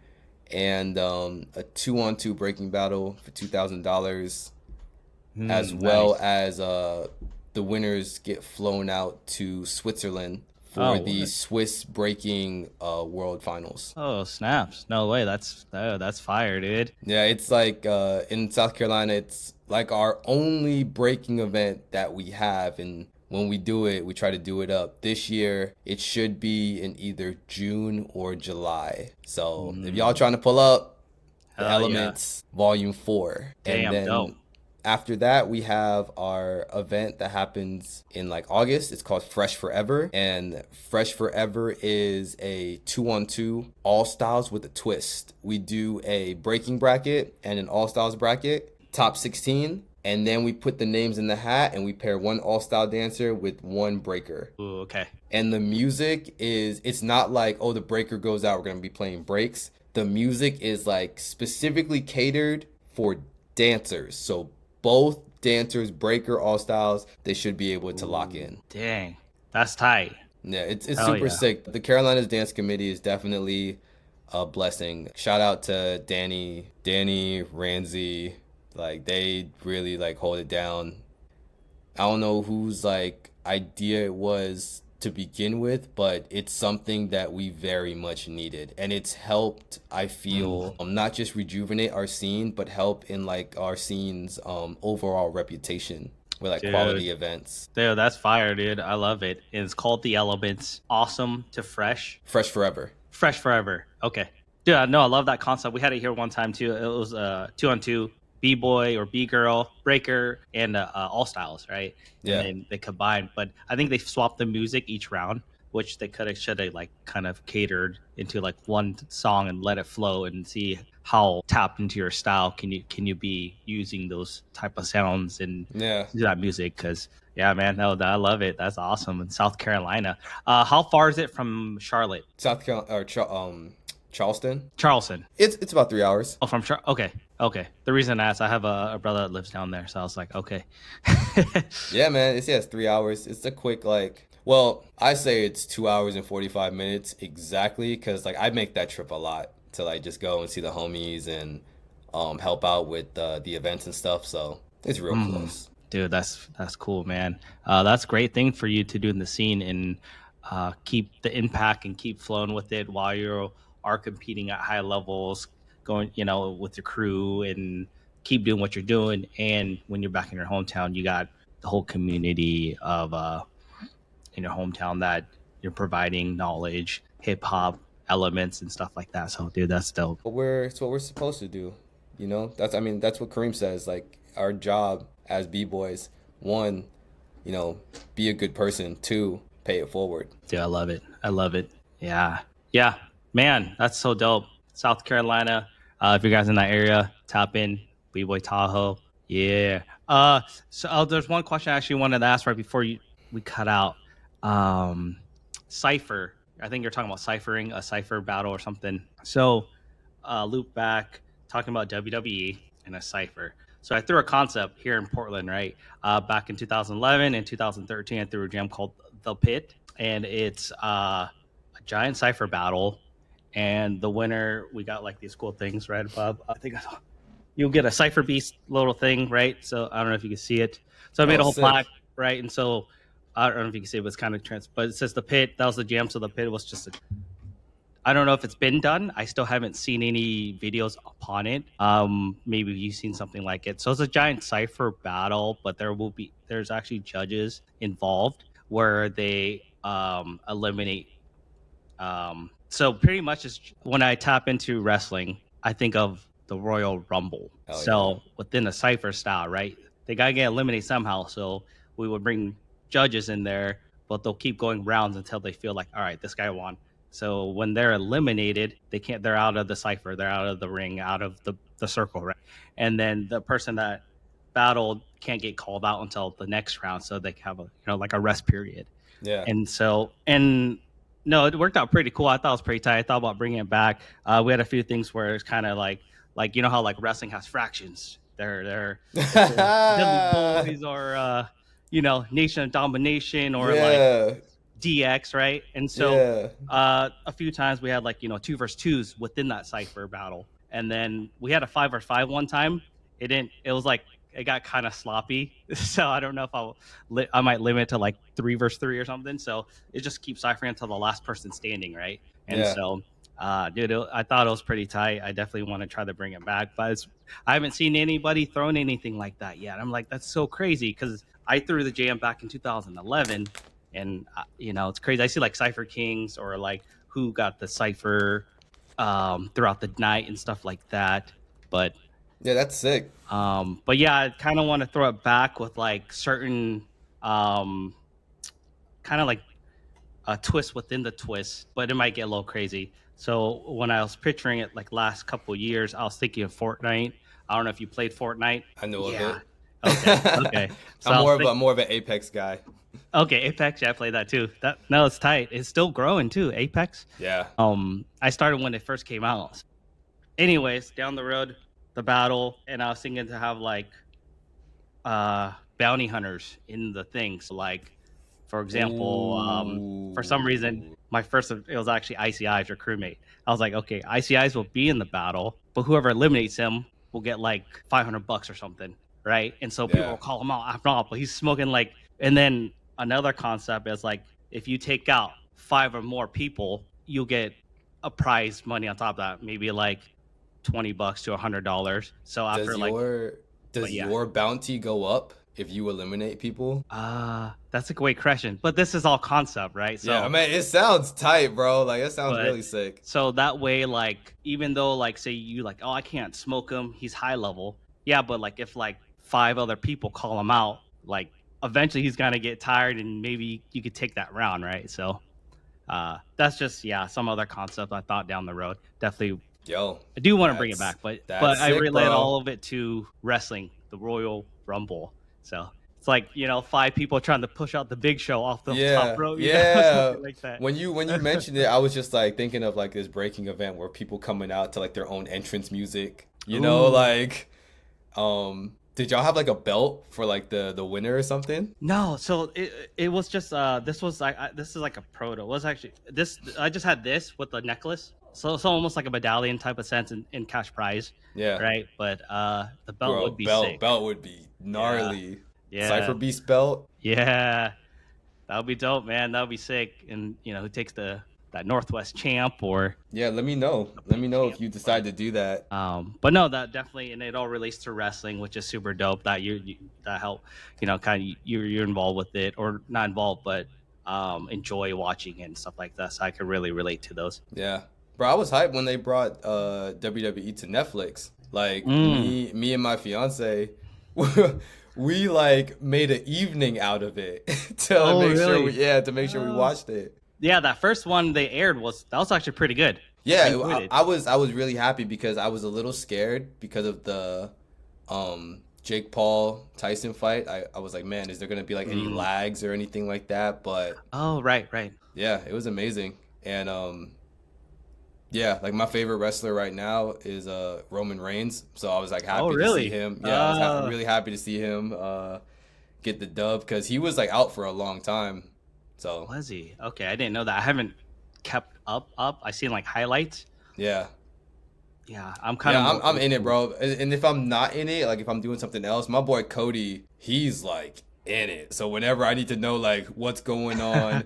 and a two-on-two breaking battle for $2,000, as well Nice. as the winners get flown out to Switzerland for Oh, the what? Swiss Breaking World Finals. Oh, snaps. No way. That's fire, dude. Yeah, it's like in South Carolina, it's like our only breaking event that we have, and when we do it, we try to do it up. This year, it should be in either June or July. So if y'all Mm, trying to pull up, the hell yeah. Elements Volume 4, and Damn, dope. then After that, we have our event that happens in like August. It's called Fresh Forever. And Fresh Forever is a 2-on-2 all styles with a twist. We do a breaking bracket and an all styles bracket, top 16. And then we put the names in the hat and we pair one all style dancer with one breaker. Ooh, okay. And the music is, it's not like, oh, the breaker goes out, we're going to be playing breaks. The music is like specifically catered for dancers. So both dancers, breaker, all styles, they should be able to lock in. Dang, that's tight. Yeah, it's Hell super yeah. sick. The Carolinas Dance Committee is definitely a blessing. Shout out to Danny, Ramsey. Like they really like hold it down. I don't know whose like idea it was to begin with, but it's something that we very much needed, and it's helped, I feel, not just rejuvenate our scene, but help in like our scene's overall reputation with like Dude. quality events. Dude, that's fire, dude. I love it. And it's called The Elements. Awesome to fresh. Fresh Forever. Fresh Forever. Okay. Dude, no, I love that concept. We had it here one time too. It was 2-on-2, B-boy or B-girl, breaker, and all styles, right? Yeah. And then they combined. But I think they swapped the music each round, which they should have like kind of catered into like one song and let it flow and see how tapped into your style can you be using those type of sounds and Yeah. do that music. Because yeah, man, no, I love it. That's awesome. In South Carolina, how far is it from Charlotte? South Carolina or Charleston. Charleston. It's about 3 hours. Oh, from okay. The reason I asked, I have a brother that lives down there, so I was like, okay. Yeah, man. It's 3 hours. It's a quick like. Well, I say it's 2 hours and 45 minutes exactly, because like I make that trip a lot to like just go and see the homies and help out with the events and stuff. So it's real close. Dude, that's cool, man. That's a great thing for you to do in the scene and keep the impact and keep flowing with it while you are competing at high levels, going, with your crew, and keep doing what you're doing. And when you're back in your hometown, you got the whole community of in your hometown that you're providing knowledge, hip hop elements and stuff like that. So, dude, that's dope. It's what we're supposed to do. That's what Kareem says. Like our job as b-boys, one, be a good person. Two, pay it forward. Dude, I love it. Yeah, man, that's so dope. South Carolina. If you guys in that area, tap in. Bboy Tahu. Yeah. So there's one question I actually wanted to ask right before we cut out. Cypher. I think you're talking about ciphering a cipher battle or something. So loop back talking about WWE and a cipher. So I threw a concept here in Portland, right? Back in 2011 and 2013, I threw a jam called The Pit, and it's a giant cipher battle. And the winner, we got like these cool things right above. I think you'll get a CypherBeast little thing, right? So I don't know if you can see it. So I made a whole sick. plaque, right? And so I don't know if you can see it, but it's kind of but it says The Pit. That was the jam. So The Pit was just I don't know if it's been done. I still haven't seen any videos upon it. Maybe you've seen something like it. So it's a giant cipher battle, but there's actually judges involved where they eliminate. So pretty much is when I tap into wrestling, I think of the Royal Rumble. Hell So yeah. within a cipher style, right? They gotta get eliminated somehow. So we would bring judges in there, but they'll keep going rounds until they feel like, all right, this guy won. So when they're eliminated, they're out of the cipher, they're out of the ring, out of the circle, right? And then the person that battled can't get called out until the next round, so they have like a rest period. Yeah. And no, it worked out pretty cool. I thought it was pretty tight. I thought about bringing it back. We had a few things where it's kind of like how like wrestling has fractions. They're Deadly Boys or Nation of Domination or like DX, right? And so a few times we had like 2v2s within that cipher battle, and then we had a 5v5 one time. It was like it got kind of sloppy, so I don't know if I might limit to like 3v3 or something. So it just keeps ciphering until the last person standing, right? And so dude, I thought it was pretty tight. I definitely want to try to bring it back, but I haven't seen anybody throwing anything like that yet. I'm like, that's so crazy, because I threw the jam back in 2011, and it's crazy. I see like Cypher Kings or like who got the cipher throughout the night and stuff like that, but Yeah, that's sick. But yeah, I kind of want to throw it back with like certain um, kind of like a twist within the twist, but it might get a little crazy. So when I was picturing it like last couple years, I was thinking of Fortnite. I don't know if you played Fortnite. I know of Yeah. it. Okay. Okay. So I'm I was more of an Apex guy. okay, Apex. Yeah, I played that too. That no, it's tight. It's still growing too. Apex. Yeah. I started when it first came out. Anyways, down the road, the battle, and I was thinking to have like bounty hunters in the thing. So like, for example, for some reason, Ooh. my first it was actually Icy Eyes, your crewmate. I was like, okay, Icy Eyes will be in the battle, but whoever eliminates him will get like $500 or something, right? And so people will Yeah. call him out after all, but he's smoking like. And then another concept is like, if you take out 5 or more people, you'll get a prize money on top of that, maybe like $20 to $100. So Does after like, your but does yeah, your bounty go up if you eliminate people? that's a great question. But this is all concept, right? Yeah, I So, mean, it sounds tight, bro. Like, it sounds but really sick. so that way, like, even though, like, say you like, oh, I can't smoke him, he's high level. Yeah, but like, if like 5 other people call him out, like, eventually he's gonna get tired, and maybe you could take that round, right? So, that's just some other concept I thought down the road. Definitely, Yo, I do want to bring it back, but that's I sick, relate bro. all of it to wrestling, the Royal Rumble. So it's like 5 people trying to push out the Big Show off the top Yeah, rope, yeah. something like that. When you mentioned it, I was just like thinking of like this breaking event where people coming out to like their own entrance music. Ooh, Like did y'all have like a belt for like the winner or something? no. So it was just this was like this is like a proto. It was actually this. I just had this with the necklace. So almost like a medallion type of sense in cash prize, Yeah. right? But the belt Bro, would be sick. belt would be Yeah, gnarly. yeah, CypherBeastT belt. yeah. That would be dope, man. That would be sick. And who takes that Northwest champ or Yeah, let me know. a Let me pink know if champ? you decide to do that. But no, that definitely, and it all relates to wrestling, which is super dope. That that help, kind of you're involved with it, or not involved, but enjoy watching it and stuff like that. So I can really relate to those. Yeah. Bro, I was hyped when they brought WWE to Netflix. Like Mm. me and my fiance we like made an evening out of it to Oh, make sure really? to make sure we Uh, watched it. yeah, that first one they aired was actually pretty good. I Yeah, enjoyed it. I was really happy because I was a little scared because of the Jake Paul Tyson fight. I was like, man, is there gonna be like any Mm. lags or anything like that? But Oh, right, right. yeah, it was amazing. And yeah, like my favorite wrestler right now is Roman Reigns. So I was like Oh, happy to see really? him. Yeah, I was really happy to see him get the dub because he was like out for a long time. So Was he? Okay, I didn't know that. I haven't kept up. I seen like highlights. yeah. Yeah, I'm kind of Yeah, more I'm old in it, school. bro. And if I'm not in it, like if I'm doing something else, my boy Cody, he's like in it. So whenever I need to know like what's going on,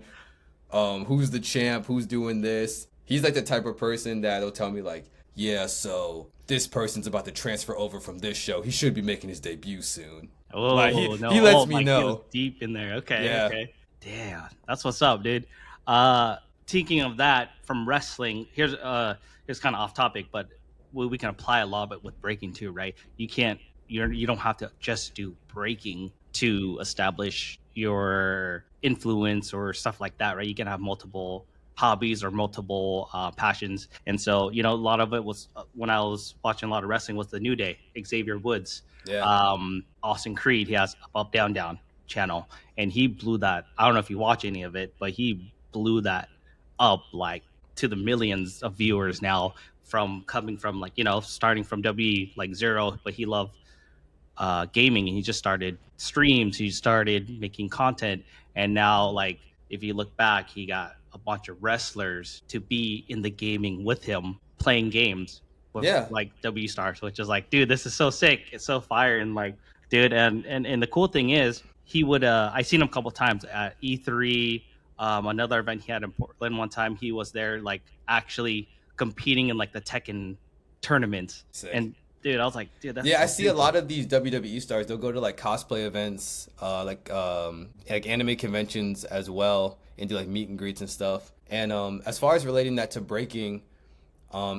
who's the champ, who's doing this, he's like the type of person that'll tell me like, yeah, so this person's about to transfer over from this show. He should be making his debut soon. Like Oh no! he Oh, lets me like he was know. deep in there. Okay, Yeah. okay. Damn, that's what's up, dude. Thinking of that from wrestling, here's kind of off topic, but we can apply a lot of it with breaking too, right? You don't have to just do breaking to establish your influence or stuff like that, right? You can have multiple hobbies or multiple passions, and so a lot of it was when I was watching a lot of wrestling was the New Day, Xavier Woods, Yeah. Austin Creed. He has up down down channel, and he blew that. I don't know if you watch any of it, but he blew that up like to the millions of viewers now from coming from like starting from W like zero, but he loved gaming and he just started streams. He started making content, and now like if you look back, he got a bunch of wrestlers to be in the gaming with him playing games with Yeah. like W stars, which is like, dude, this is so sick. It's so fire, and like, dude, and the cool thing is he would I seen him a couple times at E3. Another event he had in Portland one time, he was there like actually competing in like the Tekken tournaments. Sick. And dude, I was like, dude, that's Yeah, I so see a crazy. lot of these WWE stars. They'll go to like cosplay events, like anime conventions as well, and do like meet and greets and stuff. And as far as relating that to breaking,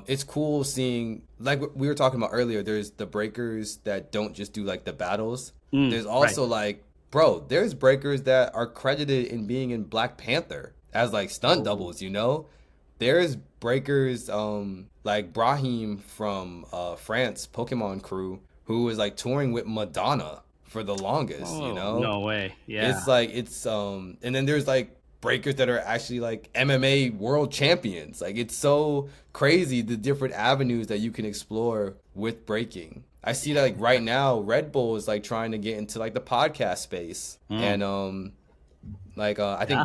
It's cool seeing, like we were talking about earlier, there's the breakers that don't just do like the battles. There's Right. also like, bro, there's breakers that are credited in being in Black Panther as like stunt Oh. doubles, you know? There's breakers like Brahim from France Pokemon crew who was like touring with Madonna for the longest, you Oh, know? no way. It's Yeah. like and then there's like breakers that are actually like MMA world champions. Like it's so crazy the different avenues that you can explore with breaking. I see that like right now Red Bull is like trying to get into like the podcast space. Mm. And I think Yeah.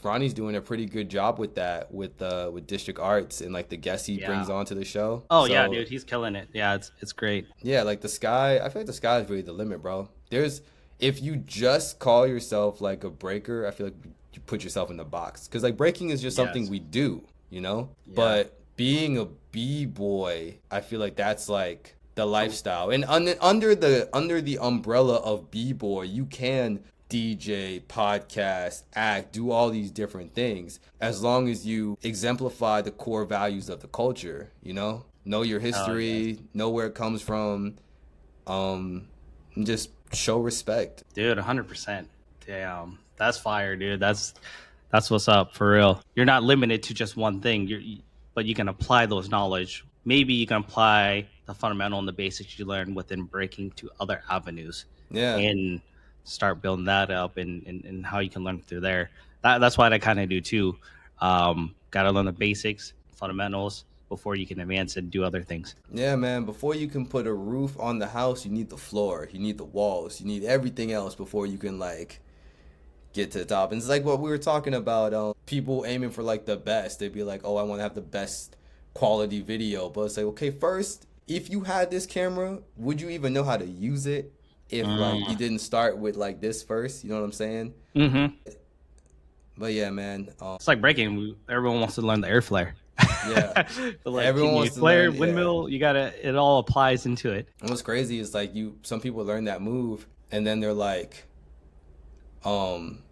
Ronnie's doing a pretty good job with that with District Arts and like the guests he Yeah. brings onto the show. Oh yeah, So dude, he's killing it. Yeah, it's great. yeah, like the sky, I feel like the sky is really the limit, bro. If you just call yourself like a breaker, I feel like you put yourself in the box. Because like breaking is just something Yes. we do, you know? Yeah. But being a b-boy, I feel like that's like the So lifestyle. And under the umbrella of b-boy, you can DJ, podcast, act, do all these different things as long as you exemplify the core values of the culture, you know? Know your oh yes. history, know where it comes from, and just show respect. Dude, 100%. Damn. That's fire, dude. That's what's up for real. You're not limited to just one thing. But you can apply those knowledge. Maybe you can apply the fundamental and the basics you learn within breaking to other avenues Yeah. and start building that up and how you can learn through there. That's what I kind of do too. Got to learn the basics, fundamentals before you can advance and do other things. Yeah, man. Before you can put a roof on the house, you need the floor, you need the walls, you need everything else before you can like get to the top. And it's like what we were talking about, people aiming for like the best. They'd be like, "Oh, I want to have the best quality video." But it's like, okay, first, if you had this camera, would you even know how to use it if like you Mm. didn't start with like this first? You know what I'm saying? Mm-hmm. But yeah, man. It's like breaking. Everyone wants to learn the air flare. Yeah. But like, Everyone can you wants to flare, learn, yeah. windmill? You gotta. It all applies into it. And what's crazy is like some people learn that move and then they're like, um,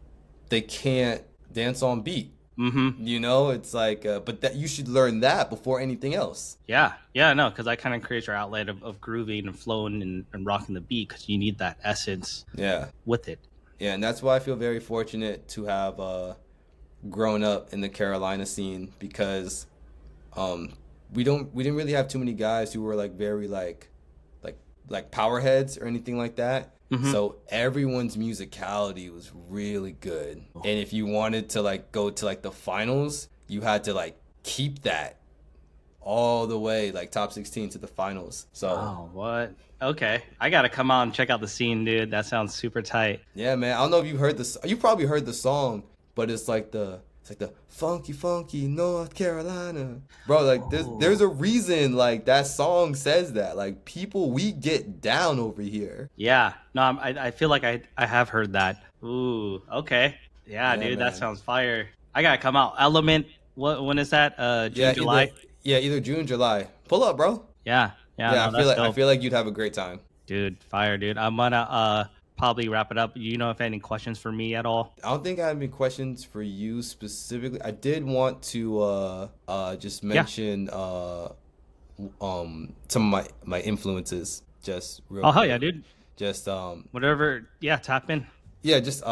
they can't dance on beat. Mm-hmm. You know, it's like, but that you should learn that before anything else. Yeah, yeah, no, because I kind of create your outlet of grooving and flowing and rocking the beat because you need that essence Yeah, with it. yeah, and that's why I feel very fortunate to have grown up in the Carolina scene because um, we didn't really have too many guys who were like very like like power heads or anything like that. Mm-hmm. So everyone's musicality was really good. And if you wanted to like go to like the finals, you had to like keep that all the way like top 16 to the finals. So Oh, what? Okay, I gotta come out and check out the scene, dude. That sounds super tight. yeah, man. I don't know if you heard this. You probably heard the song, but it's like the funky funky North Carolina, bro. Like there's a reason like that song says that. Like people, we get down over here. Yeah, no, I feel like I have heard that. Ooh, okay, yeah, Yeah, dude, that man. sounds fire. I gotta come out. Element. What? When is that? Yeah, June, July. either June, July. Pull up, bro. Yeah, yeah, Yeah, no, that's I dope. feel like you'd have a great time. Dude, fire, dude. I'm gonna probably wrap it up. You know if any questions for me at all? I don't think I have any questions for you specifically. I did want to just Yeah. mention some of my influences just real Oh hell yeah, quick. dude. Just Whatever. Yeah, tap in. yeah, just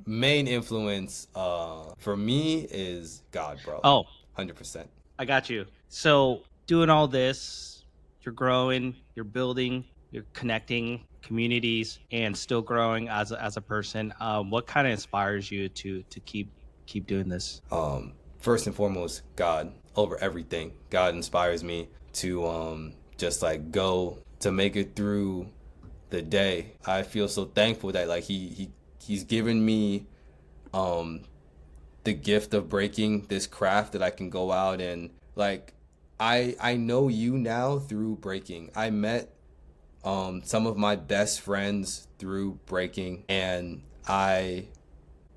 main influence for me is God, bro. Oh, 100%. I got you. So doing all this, you're growing, you're building, you're connecting communities, and still growing as a person. What kind of inspires you to keep doing this? First and foremost, God over everything. God inspires me to just like go to make it through the day. I feel so thankful that like he's given me um the gift of breaking this craft that I can go out and like I know you now through breaking. I met some of my best friends through breaking, and I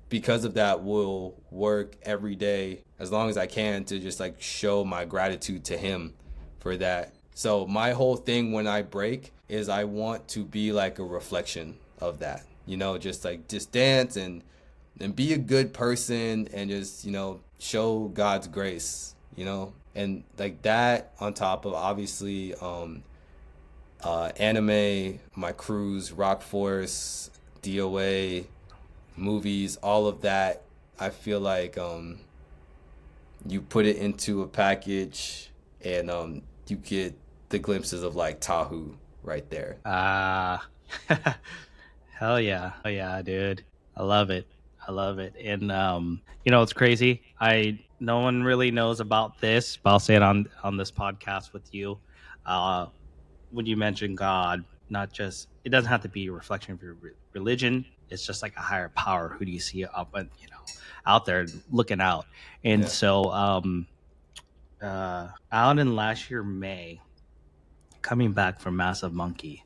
because of that will work every day as long as I can to just like show my gratitude to him for that. So my whole thing when I break is I want to be like a reflection of that. You know, just like just dance and be a good person and just, you know, show God's grace, you know. And like that on top of obviously anime, my cruise, Rock Force, DOA, movies, all of that. I feel like you put it into a package and you get the glimpses of like Tahu right there. Hell yeah. Oh yeah, dude. I love it. I love it. And it's crazy. No one really knows about this, but I'll say it on this podcast with you. When you mention God, not just it doesn't have to be a reflection of your religion. It's just like a higher power. Who do you see up and out there looking out? And Yeah. so out in last year May, coming back from Massive Monkey,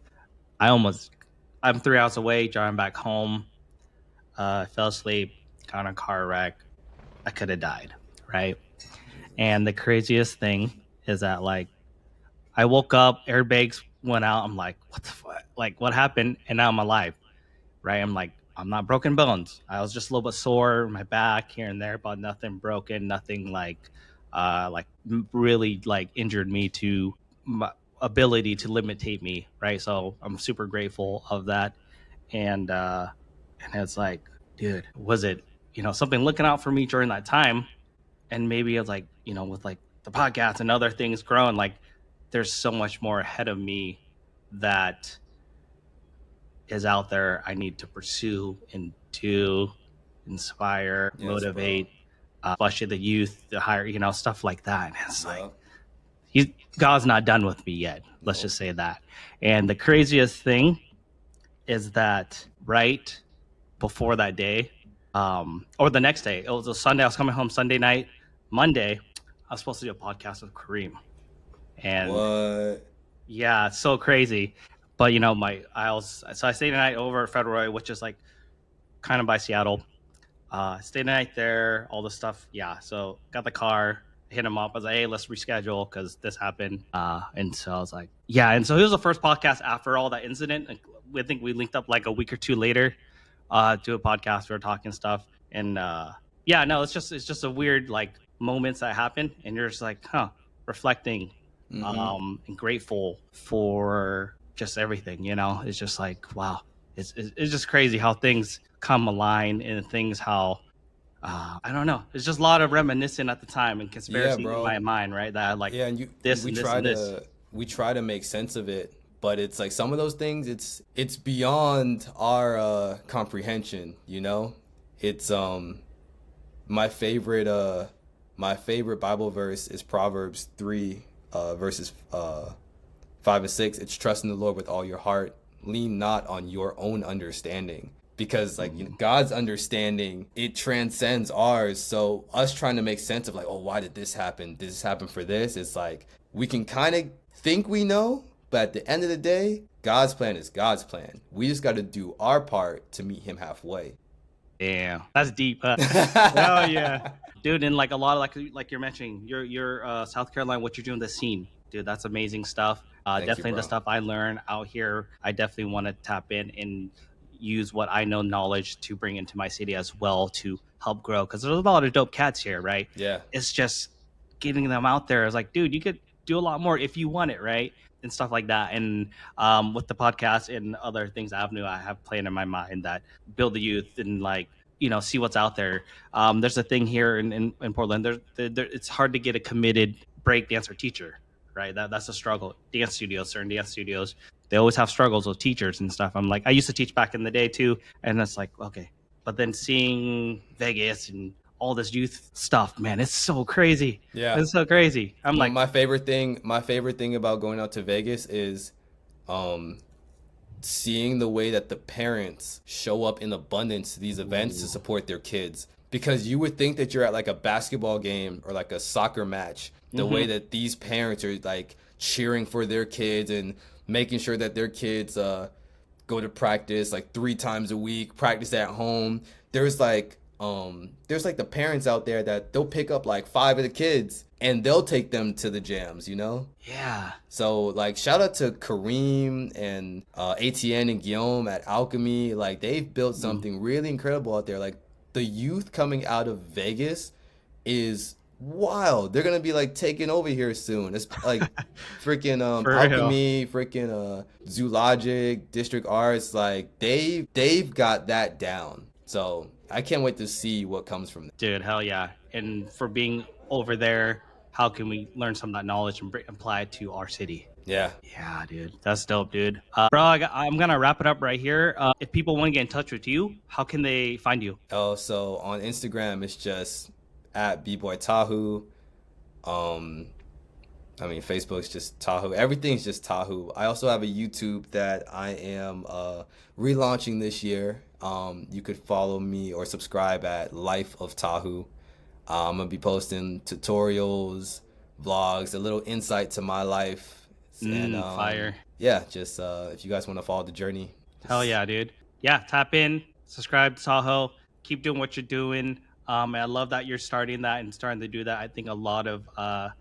I'm 3 hours away, driving back home. I fell asleep, got in a car wreck. I could have died, right? And the craziest thing is that like I woke up, airbags went out. I'm like, what the fuck? Like, what happened? And now I'm alive, right? I'm like, I'm not broken bones. I was just a little bit sore, my back here and there, but nothing broken, nothing like really like injured me to my ability to limitate me, right? So I'm super grateful of that. And it's like, dude, was it something looking out for me during that time? And maybe it's like with like the podcast and other things growing, like there's so much more ahead of me that is out there I need to pursue and to inspire, Yes, motivate, especially the youth, the higher, stuff like that. And it's bro. like God's not done with me yet. Let's Nope. just say that. And the craziest thing is that right before that day, or the next day, it was a Sunday. I was coming home Sunday night. Monday, I was supposed to do a podcast with Kareem. And What? yeah, it's so crazy. But I stayed the night over at Federal, which is like kind of by Seattle. Stayed the night there, all the stuff. Yeah, so got the car, hit him up. I was like, hey, let's reschedule because this happened. And so I was like, yeah. And so he was the first podcast after all that incident. And I think we linked up like a week or two later to a podcast. We were talking stuff. And yeah, no, it's just a weird like moments that happen. And you're just like, reflecting and grateful for just everything. It's just like, wow, it's just crazy how things come align and things how I don't know. It's just a lot of reminiscing at the time and Yeah, conspiracy in my bro. mind, right? That I like Yeah, and this we and this try and this. to make sense of it, but it's like some of those things it's beyond our comprehension, you know? It's my favorite my favorite Bible verse is Proverbs 3 verses 5 and 6. It's trust in the Lord with all your heart, lean not on your own understanding. Because like God's understanding, it transcends ours. So us trying to make sense of like, oh, why did this happen? Did this happen for this? It's like we can kind of think we know, but at the end of the day, God's plan is God's plan. We just got to do our part to meet Him halfway. Damn, that's deep. Oh yeah, dude. And like a lot of like you're mentioning, your South Carolina, what you're doing, the scene, dude. That's amazing stuff. Thank you, Definitely the bro. stuff I learned out here. I definitely want to tap in and use what I know knowledge to bring into my city as well to help grow. Because there's a lot of dope cats here, right? Yeah. It's just getting them out there. It's like, dude, you could do a lot more if you want it, right? And stuff like that. And with the podcast and other things avenue I have playing in my mind that build the youth and like see what's out there. There's a thing here in Portland. It's hard to get a committed break dancer teacher, right? That's a struggle. Certain dance studios, they always have struggles with teachers and stuff. I'm like, I used to teach back in the day too, and it's like, okay, but then seeing Vegas and all this youth stuff, man, it's so crazy. Yeah. It's so crazy. I'm like, my favorite thing about going out to Vegas is um seeing the way that the parents show up in abundance to these events to support their kids. Because you would think that you're at like a basketball game or like a soccer match, the way that these parents are like cheering for their kids and making sure that their kids go to practice like 3 times a week, practice at home. There's like the parents out there that they'll pick up like 5 of the kids and they'll take them to the jams, you know? yeah, So like shout out to Kareem and ATN and Guillaume at Alchemy. Like they've built something really incredible out there. Like the youth coming out of Vegas is wild. They're gonna be like taking over here soon. It's like freaking For real. alchemy, freaking zoologic, district arts. Like they've got that down. So I can't wait to see what comes from that. Dude, hell yeah. And for being over there, how can we learn some of that knowledge and apply it to our city? Yeah. Yeah, dude. That's dope, dude. Bro, I'm going to wrap it up right here. If people want to get in touch with you, how can they find you? Oh, so on Instagram it's just at Bboy Tahu. I mean, Facebook's just Tahu. Everything's just Tahu. I also have a YouTube that I am relaunching this year. You could follow me or subscribe at Life of Tahu. I'm gonna be posting tutorials, vlogs, a little insight to my life, and Fire. yeah, just if you guys want to follow the journey. Hell yeah, dude. Yeah, tap in, subscribe to Tahoe, keep doing what you're doing. And I love that you're starting that and starting to do that. I think a lot of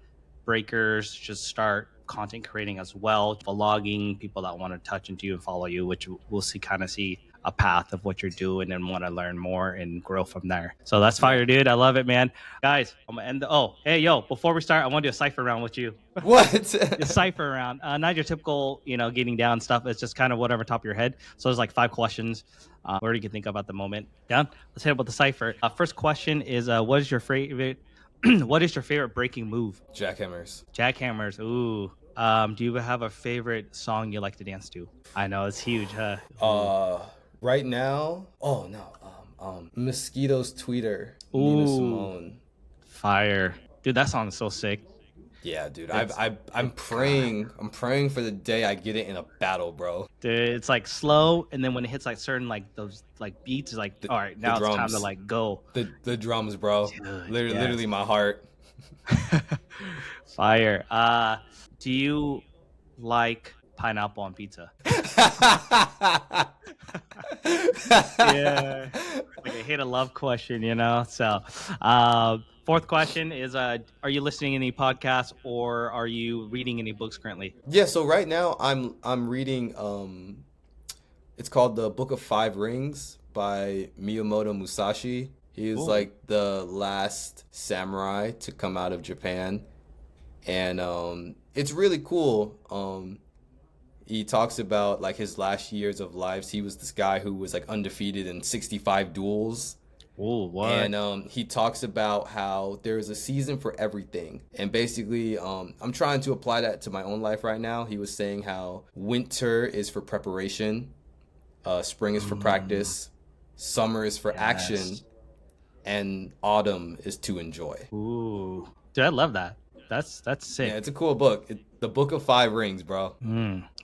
breakers just start content creating as well, vlogging, people that want to touch into you and follow you, which we'll see a path of what you're doing and want to learn more and grow from there. So that's fire, dude. I love it, man. Guys, I'm gonna end hey yo, before we start, I want to do a cipher round with you. What? A cipher round. Not your typical, getting down stuff. It's just kind of whatever top of your head. So there's like 5 questions. Where you can think of at the moment. Down. Let's hit it with the cipher. First question is what is your favorite what is your favorite breaking move? Jackhammers. Jackhammers. Ooh. Do you have a favorite song you like to dance to? I know it's huge, huh? Right now, oh no, Mosquitoes Tweeter, Nina Ooh. Simone. Fire. Dude, that song is so sick. Yeah, dude. I'm praying for the day I get it in a battle, bro. Dude, it's like slow, and then when it hits like certain like those like beats, it's like all right, now it's time to like go. The drums, bro. Dude, Literally my heart. Fire. Do you like pineapple on pizza? Yeah, like a hate or love question, So, fourth question is, are you listening to any podcasts or are you reading any books currently? Yeah, so right now I'm reading it's called The Book of Five Rings by Miyamoto Musashi. He was like the last samurai to come out of Japan, and it's really cool. He talks about like his last years of lives. He was this guy who was like undefeated in 65 duels. Oh, what? And he talks about how there's a season for everything. And basically, I'm trying to apply that to my own life right now. He was saying how winter is for preparation, spring is for practice, summer is for action, and autumn is to enjoy. Ooh, dude, I love that. That's sick. Yeah, it's a cool book. The Book of Five Rings, bro.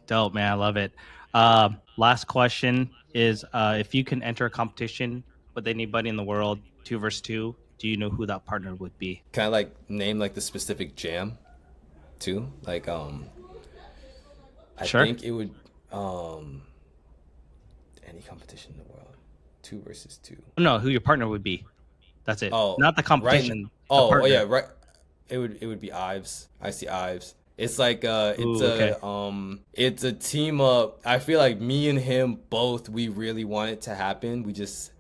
Dope, man. I love it. Last question is, if you can enter a competition with anybody in the world, 2 versus 2, do you know who that partner would be? Can I like name like the specific jam too? Like I think it would any competition in the world. 2 versus 2. No, who your partner would be. That's it. Oh, not the competition. Right, oh yeah, right. It would be Ives. I see Ives. It's like it's a team up. I feel like me and him both, we really want it to happen. We just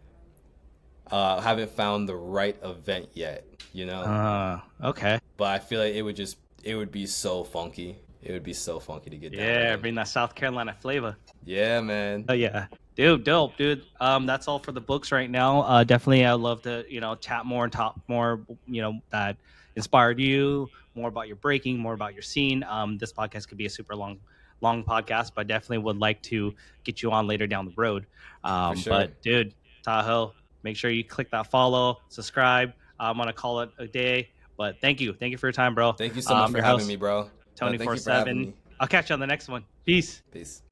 haven't found the right event yet, Okay. But I feel like it would be so funky. It would be so funky to get down. Yeah, bring that South Carolina flavor. Yeah, man. Oh yeah. Dude, dope, dude. That's all for the books right now. Definitely I'd love to, chat more and talk more, that inspired you, more about your breaking, more about your scene. This podcast could be a super long podcast, but definitely would like to get you on later down the road. For sure. But dude, Tahoe, make sure you click that follow, subscribe. I'm gonna call it a day. But thank you for your time, bro. Thank you so much for having me, bro. Tony 47. I'll catch you on the next one. Peace.